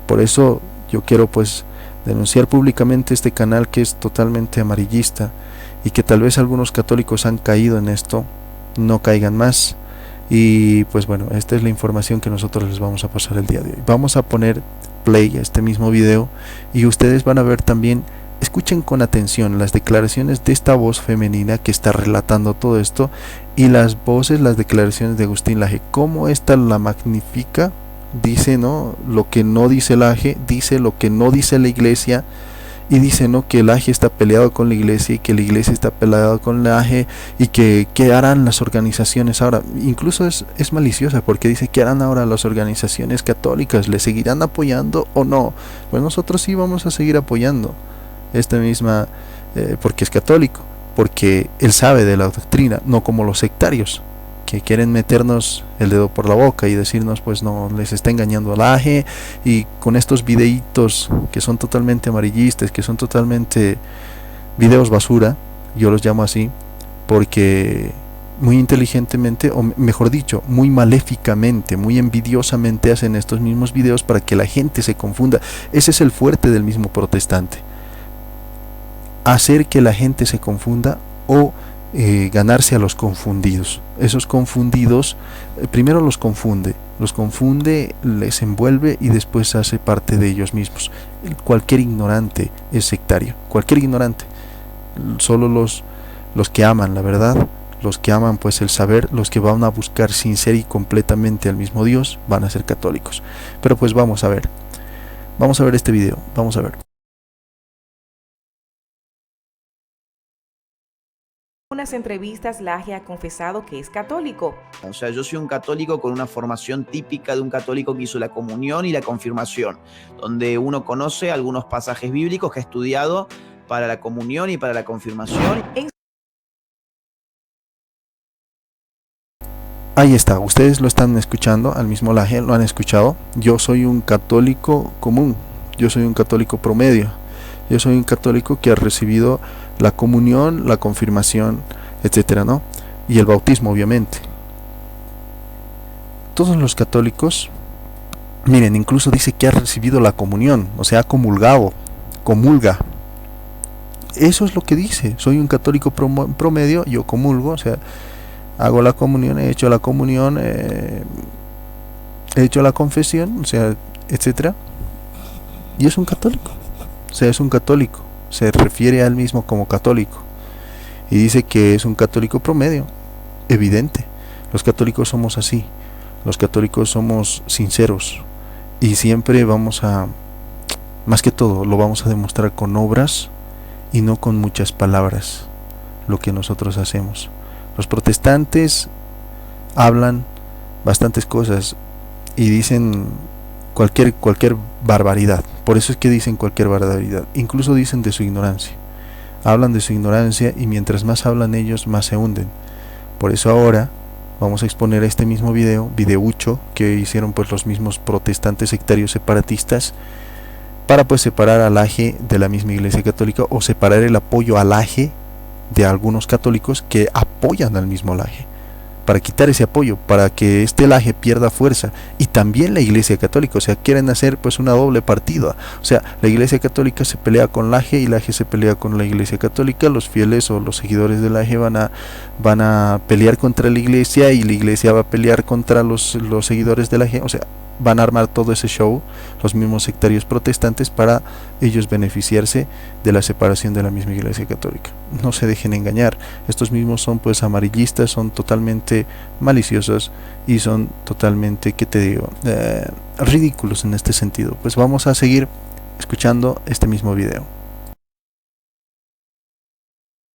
Por eso yo quiero pues denunciar públicamente este canal, que es totalmente amarillista, y que tal vez algunos católicos han caído en esto, no caigan más. Y pues bueno, esta es la información que nosotros les vamos a pasar el día de hoy. Vamos a poner play a este mismo video, y ustedes van a ver también. Escuchen con atención las declaraciones de esta voz femenina que está relatando todo esto, y las declaraciones de Agustín Laje, cómo esta la magnifica. Dice, ¿no?, lo que no dice Laje, dice lo que no dice la iglesia, y dice, ¿no?, que Laje está peleado con la iglesia, y que la iglesia está peleada con Laje, y que ¿qué harán las organizaciones ahora? Incluso es maliciosa, porque dice: ¿qué harán ahora las organizaciones católicas? ¿Le seguirán apoyando o no? Pues nosotros sí vamos a seguir apoyando esta misma, porque es católico, porque él sabe de la doctrina, no como los sectarios que quieren meternos el dedo por la boca y decirnos: pues no, les está engañando al Laje, y con estos videitos que son totalmente amarillistas, que son totalmente videos basura, yo los llamo así, porque muy inteligentemente, o mejor dicho, muy maléficamente, muy envidiosamente hacen estos mismos videos para que la gente se confunda. Ese es el fuerte del mismo protestante: hacer que la gente se confunda, o ganarse a los confundidos. Esos confundidos, primero los confunde, les envuelve, y después hace parte de ellos mismos. Cualquier ignorante es sectario, cualquier ignorante. Solo los que aman la verdad, los que aman pues el saber, los que van a buscar sincera y completamente al mismo Dios, van a ser católicos. Pero pues vamos a ver este video, vamos a ver. En unas entrevistas, Laje ha confesado que es católico. O sea, yo soy un católico con una formación típica de un católico que hizo la comunión y la confirmación, donde uno conoce algunos pasajes bíblicos que ha estudiado para la comunión y para la confirmación. Ahí está, ustedes lo están escuchando, al mismo Laje lo han escuchado. Yo soy un católico común, yo soy un católico promedio, yo soy un católico que ha recibido la comunión, la confirmación, etcétera, ¿no? Y el bautismo, obviamente. Todos los católicos, miren, incluso dice que ha recibido la comunión, o sea, ha comulgado, comulga. Eso es lo que dice, soy un católico promedio, yo comulgo, o sea, hago la comunión, he hecho la comunión, he hecho la confesión, o sea, etcétera. Y es un católico, o sea, es un católico, se refiere a él mismo como católico. Y dice que es un católico promedio, evidente. Los católicos somos así, los católicos somos sinceros y siempre vamos a, más que todo, lo vamos a demostrar con obras y no con muchas palabras, lo que nosotros hacemos. Los protestantes hablan bastantes cosas y dicen cualquier barbaridad. Por eso es que dicen cualquier barbaridad. Incluso dicen de su ignorancia. Hablan de su ignorancia y mientras más hablan ellos, más se hunden. Por eso ahora vamos a exponer este mismo videucho que hicieron pues los mismos protestantes sectarios separatistas para pues separar al Laje de la misma Iglesia Católica o separar el apoyo al Laje de algunos católicos que apoyan al mismo Laje, para quitar ese apoyo, para que este Laje pierda fuerza, y también la Iglesia Católica. O sea, quieren hacer pues una doble partida. O sea, la Iglesia Católica se pelea con Laje y Laje se pelea con la Iglesia Católica. Los fieles o los seguidores de Laje van a pelear contra la Iglesia y la Iglesia va a pelear contra los seguidores de Laje. O sea, van a armar todo ese show los mismos sectarios protestantes para ellos beneficiarse de la separación de la misma Iglesia Católica. No se dejen engañar, estos mismos son pues amarillistas, son totalmente maliciosos y son totalmente, ¿qué te digo?, ridículos en este sentido. Pues vamos a seguir escuchando este mismo video.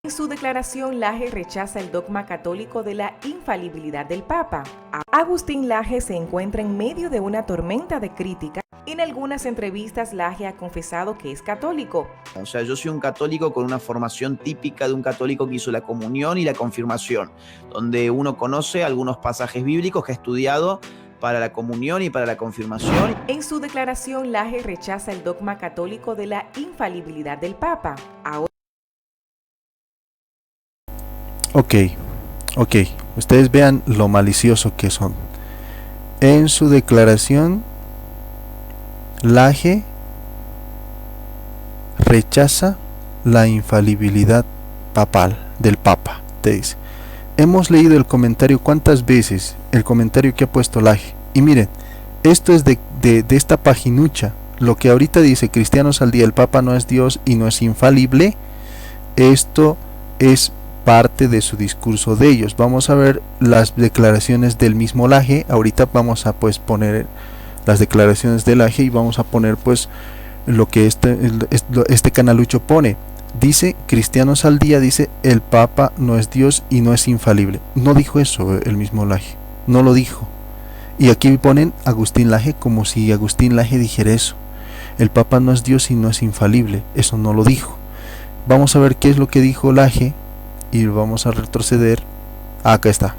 En su declaración, Laje rechaza el dogma católico de la infalibilidad del Papa. Agustín Laje se encuentra en medio de una tormenta de críticas. En algunas entrevistas, Laje ha confesado que es católico. O sea, yo soy un católico con una formación típica de un católico que hizo la comunión y la confirmación, donde uno conoce algunos pasajes bíblicos que ha estudiado para la comunión y para la confirmación. En su declaración, Laje rechaza el dogma católico de la infalibilidad del Papa. Ok, ustedes vean lo malicioso que son. En su declaración, Laje rechaza la infalibilidad papal, del Papa, te dice. Hemos leído el comentario cuántas veces, el comentario que ha puesto Laje. Y miren, esto es de esta paginucha. Lo que ahorita dice Cristianos al Día, el Papa no es Dios y no es infalible. Esto es parte de su discurso de ellos. Vamos a ver las declaraciones del mismo Laje. Ahorita vamos a pues poner las declaraciones del Laje y vamos a poner pues lo que este canalucho pone. Dice Cristianos al Día, dice el Papa no es Dios y no es infalible. No dijo eso el mismo Laje, no lo dijo. Y aquí ponen Agustín Laje como si Agustín Laje dijera eso. El Papa no es Dios y no es infalible. Eso no lo dijo. Vamos a ver qué es lo que dijo Laje y vamos a retroceder. Acá está.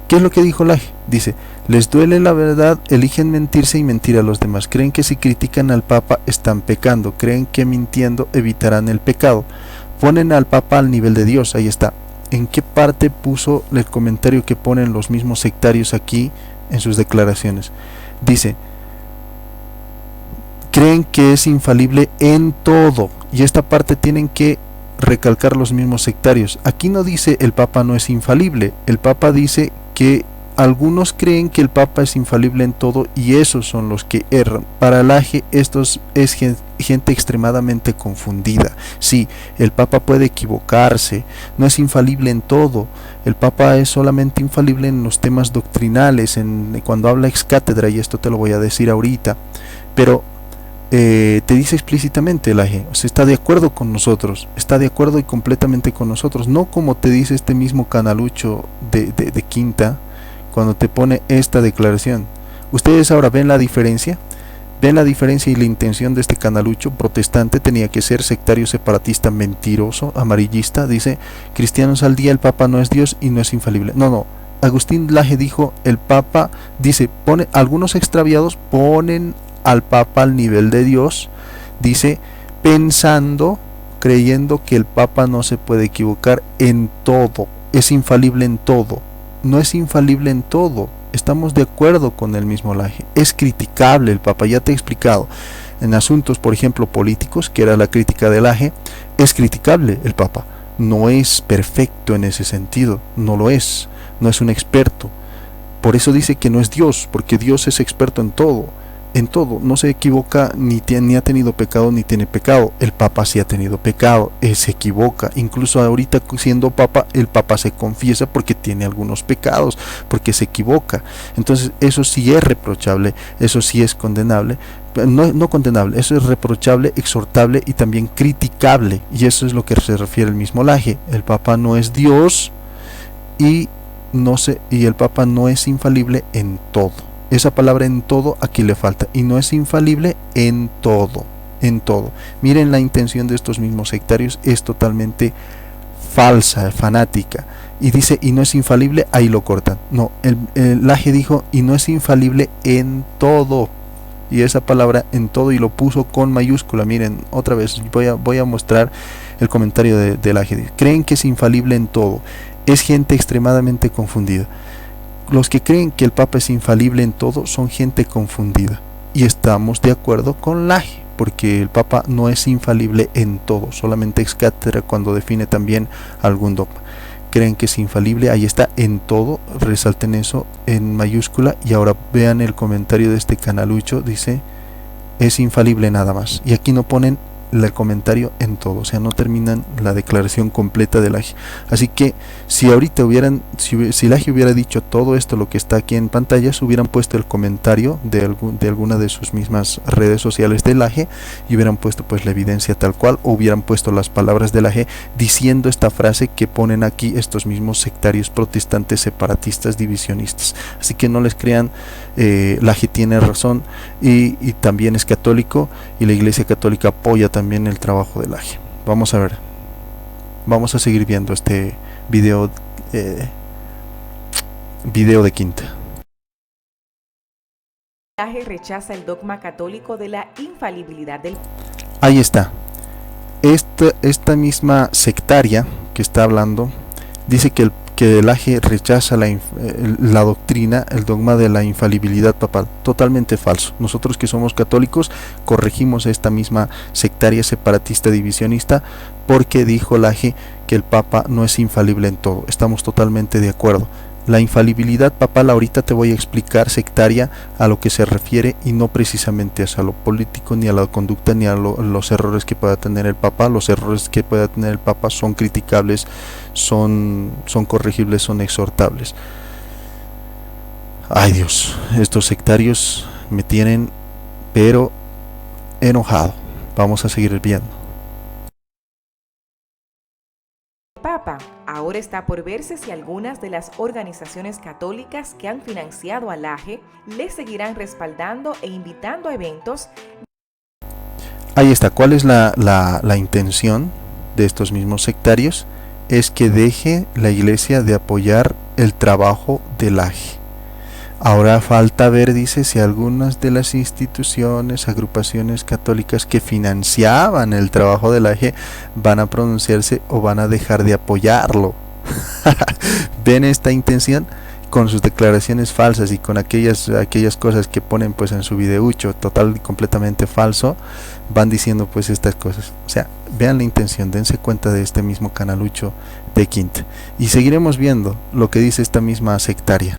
¿Qué es lo que dijo Laje? Dice: les duele la verdad, eligen mentirse y mentir a los demás. Creen que si critican al Papa están pecando. Creen que mintiendo evitarán el pecado. Ponen al Papa al nivel de Dios. Ahí está. ¿En qué parte puso el comentario que ponen los mismos sectarios aquí en sus declaraciones? Dice: creen que es infalible en todo. Y esta parte tienen que recalcar los mismos sectarios. Aquí no dice el Papa no es infalible. El Papa dice que algunos creen que el Papa es infalible en todo y esos son los que erran. Para Laje esto es gente extremadamente confundida. Sí, el Papa puede equivocarse, no es infalible en todo. El Papa es solamente infalible en los temas doctrinales, cuando habla ex cátedra, y esto te lo voy a decir ahorita. Pero te dice explícitamente la G, o sea, está de acuerdo con nosotros, está de acuerdo y completamente con nosotros, no como te dice este mismo canalucho de Quinta, cuando te pone esta declaración. Ustedes ahora ven la diferencia, y la intención de este canalucho protestante tenía que ser sectario, separatista, mentiroso, amarillista. Dice, cristianos al día, el Papa no es Dios y no es infalible. No, Agustín Laje dijo, el Papa, dice, algunos extraviados ponen al Papa al nivel de Dios, dice, creyendo que el Papa no se puede equivocar en todo, es infalible en todo. No es infalible en todo, estamos de acuerdo con el mismo Laje, es criticable el Papa, ya te he explicado, en asuntos por ejemplo políticos, que era la crítica del Laje, es criticable el Papa, no es perfecto en ese sentido, no es un experto, por eso dice que no es Dios, porque Dios es experto en todo, no se equivoca, ni ha tenido pecado ni tiene pecado. El Papa sí ha tenido pecado, se equivoca, incluso ahorita siendo Papa, el Papa se confiesa porque tiene algunos pecados, porque se equivoca. Entonces eso sí es reprochable, eso sí es condenable, no condenable, eso es reprochable, exhortable y también criticable, y eso es lo que se refiere el mismo Laje. El Papa no es Dios y el Papa no es infalible en todo. Esa palabra en todo aquí le falta, y no es infalible en todo, Miren la intención de estos mismos sectarios, es totalmente falsa, fanática, y dice, y no es infalible, ahí lo cortan. No, el Laje dijo, y no es infalible en todo, y esa palabra en todo, y lo puso con mayúscula. Miren, otra vez, voy a mostrar el comentario de Laje. Creen que es infalible en todo, es gente extremadamente confundida. Los que creen que el Papa es infalible en todo son gente confundida, y estamos de acuerdo con Laje, porque el Papa no es infalible en todo, solamente ex cátedra cuando define también algún dogma. Creen que es infalible, ahí está, en todo, resalten eso en mayúscula. Y ahora vean el comentario de este canalucho, dice, es infalible nada más, y aquí no ponen el comentario en todo, o sea, no terminan la declaración completa de Laje. Así que si ahorita si Laje hubiera dicho todo esto, lo que está aquí en pantalla, se hubieran puesto el comentario de alguna de sus mismas redes sociales de Laje, y hubieran puesto pues la evidencia tal cual, o hubieran puesto las palabras de Laje diciendo esta frase que ponen aquí estos mismos sectarios protestantes, separatistas, divisionistas. Así que no les crean, Laje tiene razón, y también es católico, y la Iglesia Católica apoya también el trabajo de Laje. Vamos a ver, vamos a seguir viendo este video de Quinta. Laje rechaza el dogma católico de la infalibilidad del... Ahí está, esta misma sectaria que está hablando dice que Laje rechaza la doctrina, el dogma de la infalibilidad papal. Totalmente falso. Nosotros que somos católicos corregimos a esta misma sectaria, separatista, divisionista, porque dijo Laje que el Papa no es infalible en todo. Estamos totalmente de acuerdo. La infalibilidad papal, ahorita te voy a explicar, sectaria, a lo que se refiere, y no precisamente a lo político, ni a la conducta, ni a los errores que pueda tener el Papa. Los errores que pueda tener el Papa son criticables, son corregibles, son exhortables. Ay Dios, estos sectarios me tienen pero enojado. Vamos a seguir viendo. Papa. Ahora está por verse si algunas de las organizaciones católicas que han financiado a Laje le seguirán respaldando e invitando a eventos. Ahí está. ¿Cuál es la intención de estos mismos sectarios? Es que deje la Iglesia de apoyar el trabajo de Laje. Ahora falta ver, dice, si algunas de las instituciones, agrupaciones católicas que financiaban el trabajo de Laje van a pronunciarse o van a dejar de apoyarlo. ¿Ven esta intención? Con sus declaraciones falsas y con aquellas cosas que ponen pues en su videucho total y completamente falso, van diciendo pues estas cosas. O sea, vean la intención, dense cuenta de este mismo canalucho de Quinta, y seguiremos viendo lo que dice esta misma sectaria.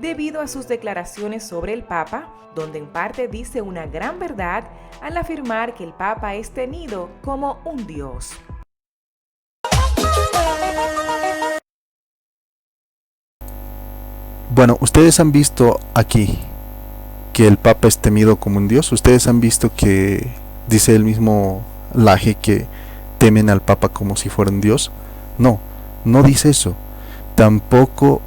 debido a sus declaraciones sobre el Papa, donde en parte dice una gran verdad al afirmar que el Papa es tenido como un Dios. Bueno, ustedes han visto aquí que el Papa es temido como un Dios. Ustedes han visto que dice el mismo Laje que temen al Papa como si fuera un Dios. No, no dice eso. Tampoco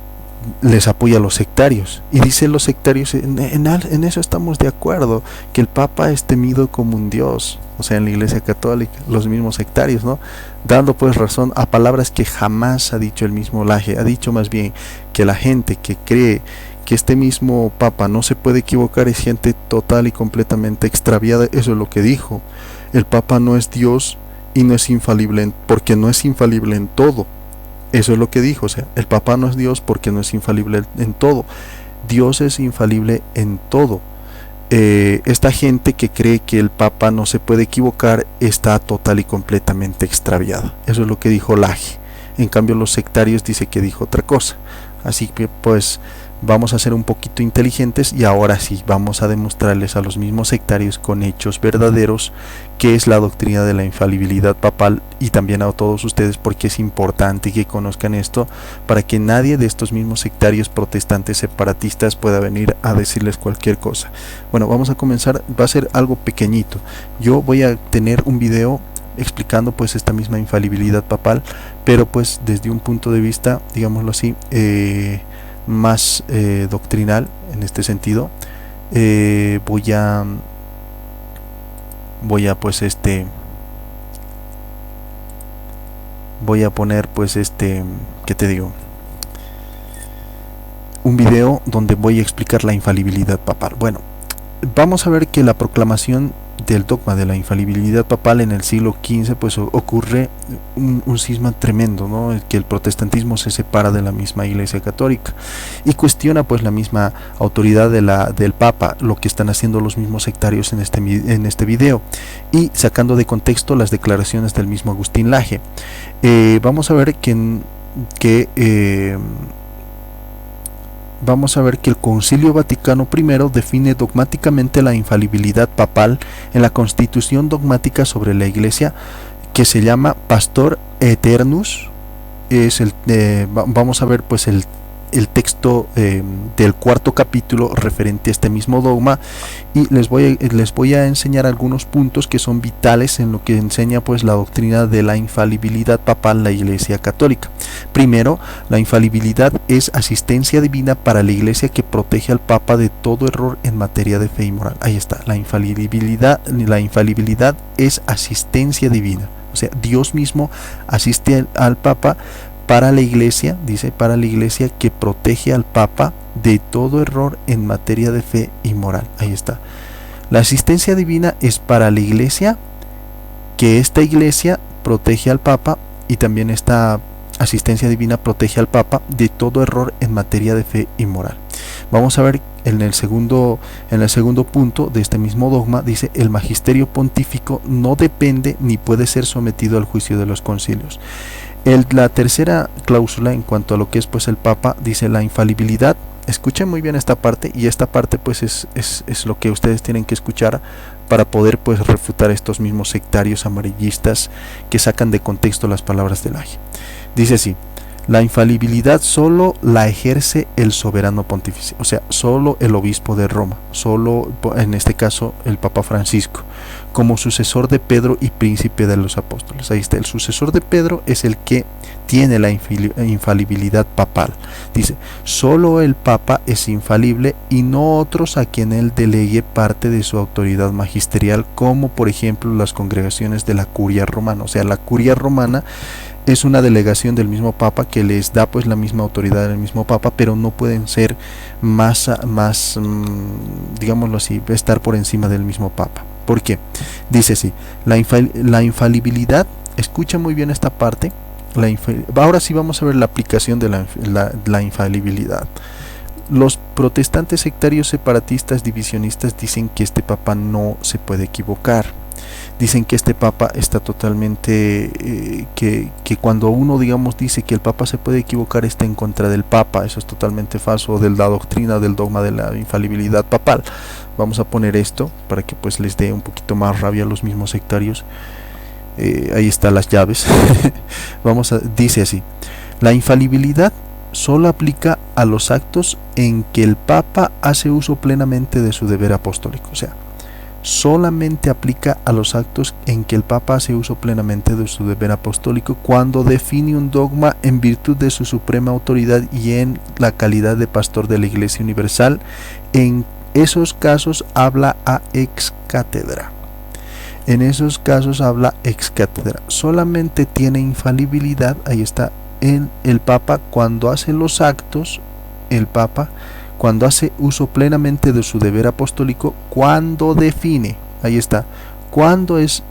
les apoya a los sectarios. Y dicen los sectarios, en eso estamos de acuerdo, que el Papa es temido como un Dios. O sea, en la Iglesia Católica, los mismos sectarios, ¿no? Dando pues razón a palabras que jamás ha dicho el mismo Laje. Ha dicho más bien que la gente que cree que este mismo Papa no se puede equivocar es gente total y completamente extraviada. Eso es lo que dijo. El Papa no es Dios y no es infalible, porque no es infalible en todo. Eso es lo que dijo. O sea, el Papa no es Dios porque no es infalible en todo. Dios es infalible en todo. Esta gente que cree que el Papa no se puede equivocar está total y completamente extraviada. Eso es lo que dijo Laje. En cambio los sectarios dice que dijo otra cosa. Así que pues vamos a ser un poquito inteligentes y ahora sí vamos a demostrarles a los mismos sectarios con hechos verdaderos qué es la doctrina de la infalibilidad papal, y también a todos ustedes, porque es importante que conozcan esto para que nadie de estos mismos sectarios protestantes separatistas pueda venir a decirles cualquier cosa. Bueno, vamos a comenzar. Va a ser algo pequeñito. Yo voy a tener un video explicando pues esta misma infalibilidad papal, pero pues desde un punto de vista, digámoslo así, más doctrinal en este sentido. Voy a pues voy a poner pues ¿qué te digo? Un video donde voy a explicar la infalibilidad papal. Bueno, vamos a ver que la proclamación del dogma de la infalibilidad papal en el siglo XV pues ocurre un cisma tremendo, ¿no? Que el protestantismo se separa de la misma Iglesia Católica y cuestiona pues la misma autoridad del Papa, lo que están haciendo los mismos sectarios en este video, y sacando de contexto las declaraciones del mismo Agustín Laje. Vamos a ver que el Concilio Vaticano I define dogmáticamente la infalibilidad papal en la Constitución dogmática sobre la Iglesia, que se llama Pastor Aeternus. Vamos a ver pues el texto del cuarto capítulo referente a este mismo dogma, y les voy a enseñar algunos puntos que son vitales en lo que enseña pues la doctrina de la infalibilidad papal la Iglesia Católica. Primero, la infalibilidad es asistencia divina para la Iglesia que protege al Papa de todo error en materia de fe y moral. Ahí está, la infalibilidad es asistencia divina. O sea, Dios mismo asiste al Papa para la Iglesia, dice, para la Iglesia que protege al Papa de todo error en materia de fe y moral. Ahí está. La asistencia divina es para la Iglesia, que esta Iglesia protege al Papa, y también esta asistencia divina protege al Papa de todo error en materia de fe y moral. Vamos a ver en el segundo punto de este mismo dogma, dice: el magisterio pontífico no depende ni puede ser sometido al juicio de los concilios. La tercera cláusula en cuanto a lo que es pues el Papa, dice la infalibilidad. Escuchen muy bien esta parte, y esta parte pues es lo que ustedes tienen que escuchar para poder pues refutar estos mismos sectarios amarillistas que sacan de contexto las palabras del Laje. Dice así: la infalibilidad solo la ejerce el soberano pontífice, o sea, solo el obispo de Roma, solo en este caso el Papa Francisco, como sucesor de Pedro y príncipe de los apóstoles. Ahí está, el sucesor de Pedro es el que tiene la infalibilidad papal. Dice: solo el Papa es infalible y no otros a quien él delegue parte de su autoridad magisterial, como por ejemplo las congregaciones de la curia romana. O sea, la curia romana es una delegación del mismo Papa que les da pues la misma autoridad del mismo Papa, pero no pueden ser más digámoslo así, estar por encima del mismo Papa. ¿Por qué? Dice así: la infalibilidad, escucha muy bien esta parte, ahora sí vamos a ver la aplicación de la infalibilidad. Los protestantes sectarios separatistas divisionistas dicen que este Papa no se puede equivocar. Dicen que este papa está totalmente, que cuando uno, digamos, dice que el papa se puede equivocar, está en contra del papa. Eso es totalmente falso, de la doctrina del dogma de la infalibilidad papal. Vamos a poner esto para que pues les dé un poquito más rabia a los mismos sectarios. Ahí están las llaves. Dice así: la infalibilidad solo aplica a los actos en que el papa hace uso plenamente de su deber apostólico. O sea, solamente aplica a los actos en que el Papa hace uso plenamente de su deber apostólico cuando define un dogma en virtud de su suprema autoridad y en la calidad de pastor de la Iglesia Universal. En esos casos habla a ex cátedra. En esos casos habla ex cátedra. Solamente tiene infalibilidad, ahí está, en el Papa cuando hace los actos, el Papa cuando hace uso plenamente de su deber apostólico, cuando define, ahí está, cuando es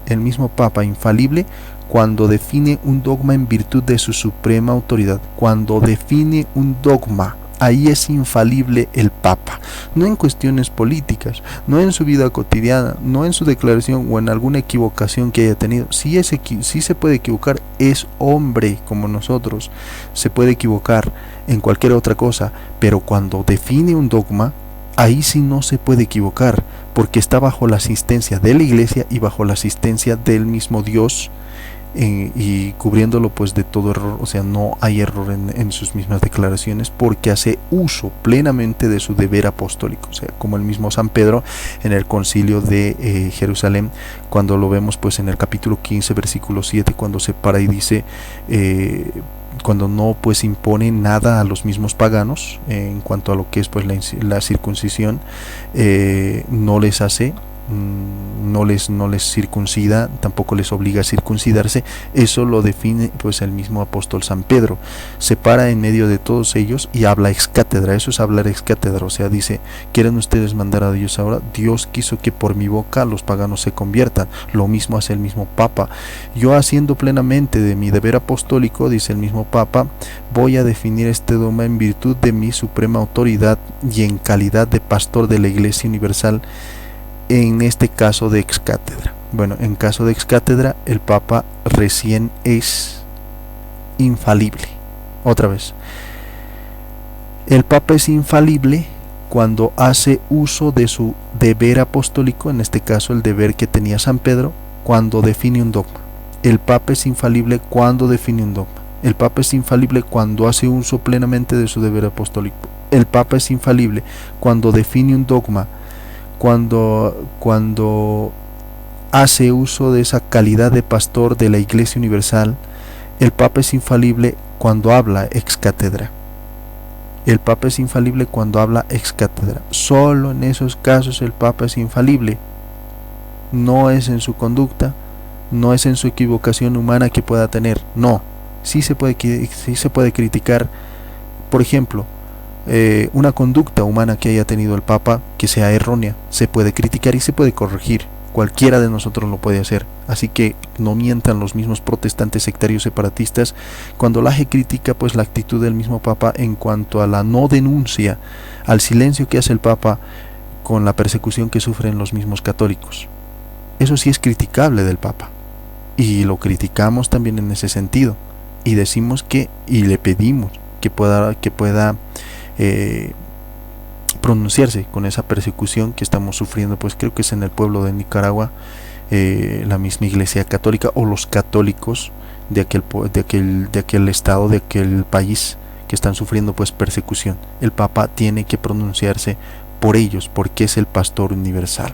el mismo Papa infalible, cuando define un dogma en virtud de su suprema autoridad, cuando define un dogma, ahí es infalible el Papa, no en cuestiones políticas, no en su vida cotidiana, no en su declaración o en alguna equivocación que haya tenido. Sí se puede equivocar, es hombre como nosotros, se puede equivocar en cualquier otra cosa, pero cuando define un dogma, ahí sí no se puede equivocar, porque está bajo la asistencia de la Iglesia y bajo la asistencia del mismo Dios, y cubriéndolo pues de todo error. O sea, no hay error en sus mismas declaraciones, porque hace uso plenamente de su deber apostólico. O sea, como el mismo San Pedro en el concilio de Jerusalén, cuando lo vemos pues en el capítulo 15 versículo 7, cuando se para y dice, cuando no pues impone nada a los mismos paganos en cuanto a lo que es pues la circuncisión, no les hace, no les circuncida, tampoco les obliga a circuncidarse. Eso lo define pues el mismo apóstol San Pedro. Se para en medio de todos ellos y habla ex cátedra. Eso es hablar ex cátedra. O sea, dice: ¿quieren ustedes mandar a Dios ahora? Dios quiso que por mi boca los paganos se conviertan. Lo mismo hace el mismo Papa. Yo, haciendo plenamente de mi deber apostólico, dice el mismo Papa, voy a definir este dogma en virtud de mi suprema autoridad y en calidad de pastor de la Iglesia Universal, en este caso de ex cátedra. Bueno, en caso de ex cátedra, el Papa recién es infalible. Otra vez, el Papa es infalible cuando hace uso de su deber apostólico, en este caso el deber que tenía San Pedro, cuando define un dogma. El Papa es infalible cuando define un dogma. El Papa es infalible cuando hace uso plenamente de su deber apostólico. El Papa es infalible cuando define un dogma, cuando hace uso de esa calidad de pastor de la Iglesia Universal. El Papa es infalible cuando habla ex cátedra. El Papa es infalible cuando habla ex cátedra. Solo en esos casos el Papa es infalible. No es en su conducta, no es en su equivocación humana que pueda tener. No, sí se puede criticar, por ejemplo, una conducta humana que haya tenido el Papa que sea errónea. Se puede criticar y se puede corregir. Cualquiera de nosotros lo puede hacer. Así que no mientan los mismos protestantes sectarios separatistas cuando la gente critica pues la actitud del mismo Papa en cuanto a la no denuncia, al silencio que hace el Papa con la persecución que sufren los mismos católicos. Eso sí es criticable del Papa, y lo criticamos también en ese sentido, y decimos y le pedimos que pueda pronunciarse con esa persecución que estamos sufriendo. Pues creo que es en el pueblo de Nicaragua, la misma Iglesia Católica o los católicos de aquel estado, de aquel país, que están sufriendo pues persecución. El Papa tiene que pronunciarse por ellos, porque es el pastor universal.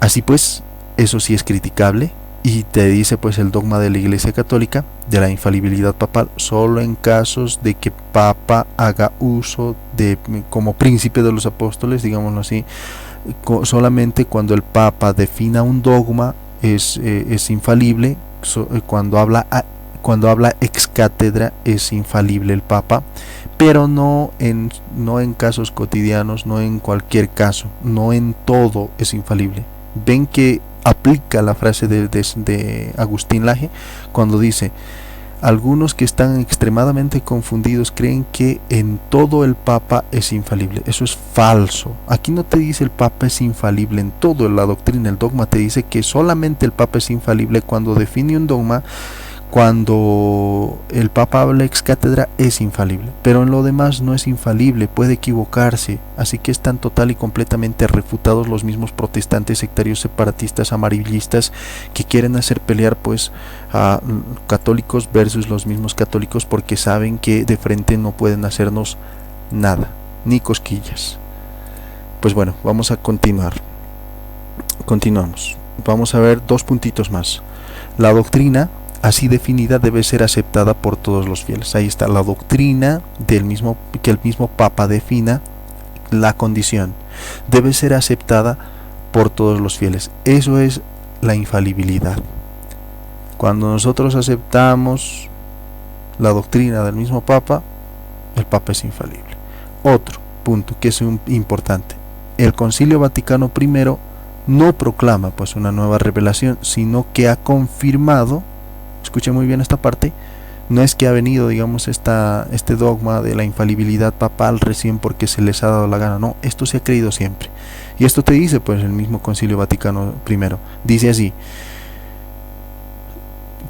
Así pues, eso sí es criticable. Y te dice pues el dogma de la Iglesia Católica de la infalibilidad papal solo en casos de que Papa haga uso de, como príncipe de los apóstoles, digámoslo así, solamente cuando el Papa defina un dogma es infalible. Cuando habla ex cátedra es infalible el Papa, pero no en casos cotidianos, no en cualquier caso, no en todo es infalible. Ven que aplica la frase de Agustín Laje cuando dice: Algunos que están extremadamente confundidos creen que en todo el Papa es infalible. Eso es falso. Aquí no te dice el Papa es infalible en todo. La doctrina, el dogma te dice que solamente el Papa es infalible cuando define un dogma. Cuando el Papa habla ex cátedra es infalible, pero en lo demás no es infalible, puede equivocarse. Así que están total y completamente refutados los mismos protestantes, sectarios, separatistas, amarillistas, que quieren hacer pelear pues a católicos versus los mismos católicos, porque saben que de frente no pueden hacernos nada, ni cosquillas. Pues bueno, vamos a continuar. Continuamos. Vamos a ver 2 puntitos más. La doctrina así definida debe ser aceptada por todos los fieles. Ahí está la doctrina del mismo, que el mismo Papa defina la condición. Debe ser aceptada por todos los fieles. Eso es la infalibilidad. Cuando nosotros aceptamos la doctrina del mismo Papa, el Papa es infalible. Otro punto que es importante. El Concilio Vaticano I no proclama pues una nueva revelación, sino que ha confirmado. Escuchen muy bien esta parte. No es que ha venido, digamos, este dogma de la infalibilidad papal recién porque se les ha dado la gana. No, esto se ha creído siempre. Y esto te dice, pues, el mismo Concilio Vaticano I. Dice así: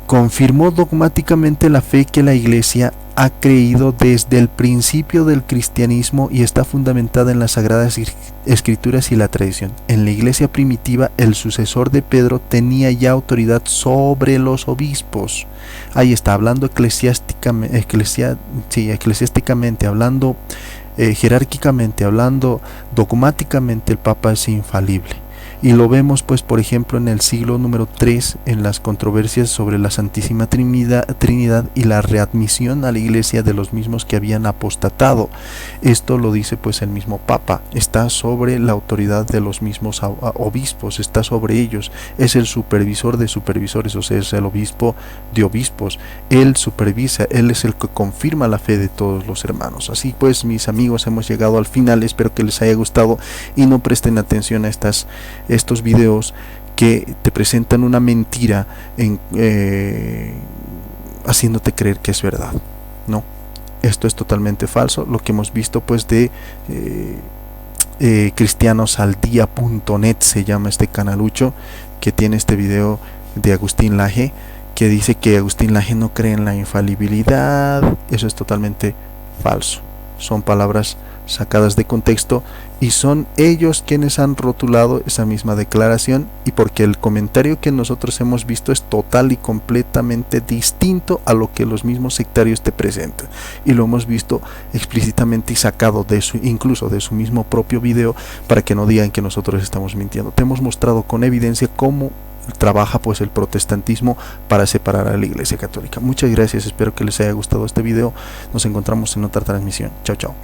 confirmó dogmáticamente la fe que la Iglesia ha creído desde el principio del cristianismo y está fundamentada en las Sagradas Escrituras y la tradición. En la Iglesia primitiva, el sucesor de Pedro tenía ya autoridad sobre los obispos. Ahí está, hablando eclesiásticamente, hablando jerárquicamente, hablando dogmáticamente, el Papa es infalible. Y lo vemos pues por ejemplo en el siglo número 3 en las controversias sobre la Santísima Trinidad y la readmisión a la Iglesia de los mismos que habían apostatado. Esto lo dice pues el mismo Papa, está sobre la autoridad de los mismos obispos, está sobre ellos, es el supervisor de supervisores, o sea, es el obispo de obispos, él supervisa, él es el que confirma la fe de todos los hermanos. Así pues, mis amigos, hemos llegado al final, espero que les haya gustado y no presten atención a estos videos que te presentan una mentira haciéndote creer que es verdad. No, esto es totalmente falso. Lo que hemos visto pues de cristianosaldía.net se llama este canalucho que tiene este video de Agustín Laje, que dice que Agustín Laje no cree en la infalibilidad. Eso es totalmente falso. Son palabras sacadas de contexto y son ellos quienes han rotulado esa misma declaración, y porque el comentario que nosotros hemos visto es total y completamente distinto a lo que los mismos sectarios te presentan, y lo hemos visto explícitamente y sacado de incluso de su mismo propio video, para que no digan que nosotros estamos mintiendo. Te hemos mostrado con evidencia cómo trabaja pues el protestantismo para separar a la Iglesia Católica. Muchas gracias, espero que les haya gustado este video. Nos encontramos en otra transmisión. Chao, chao.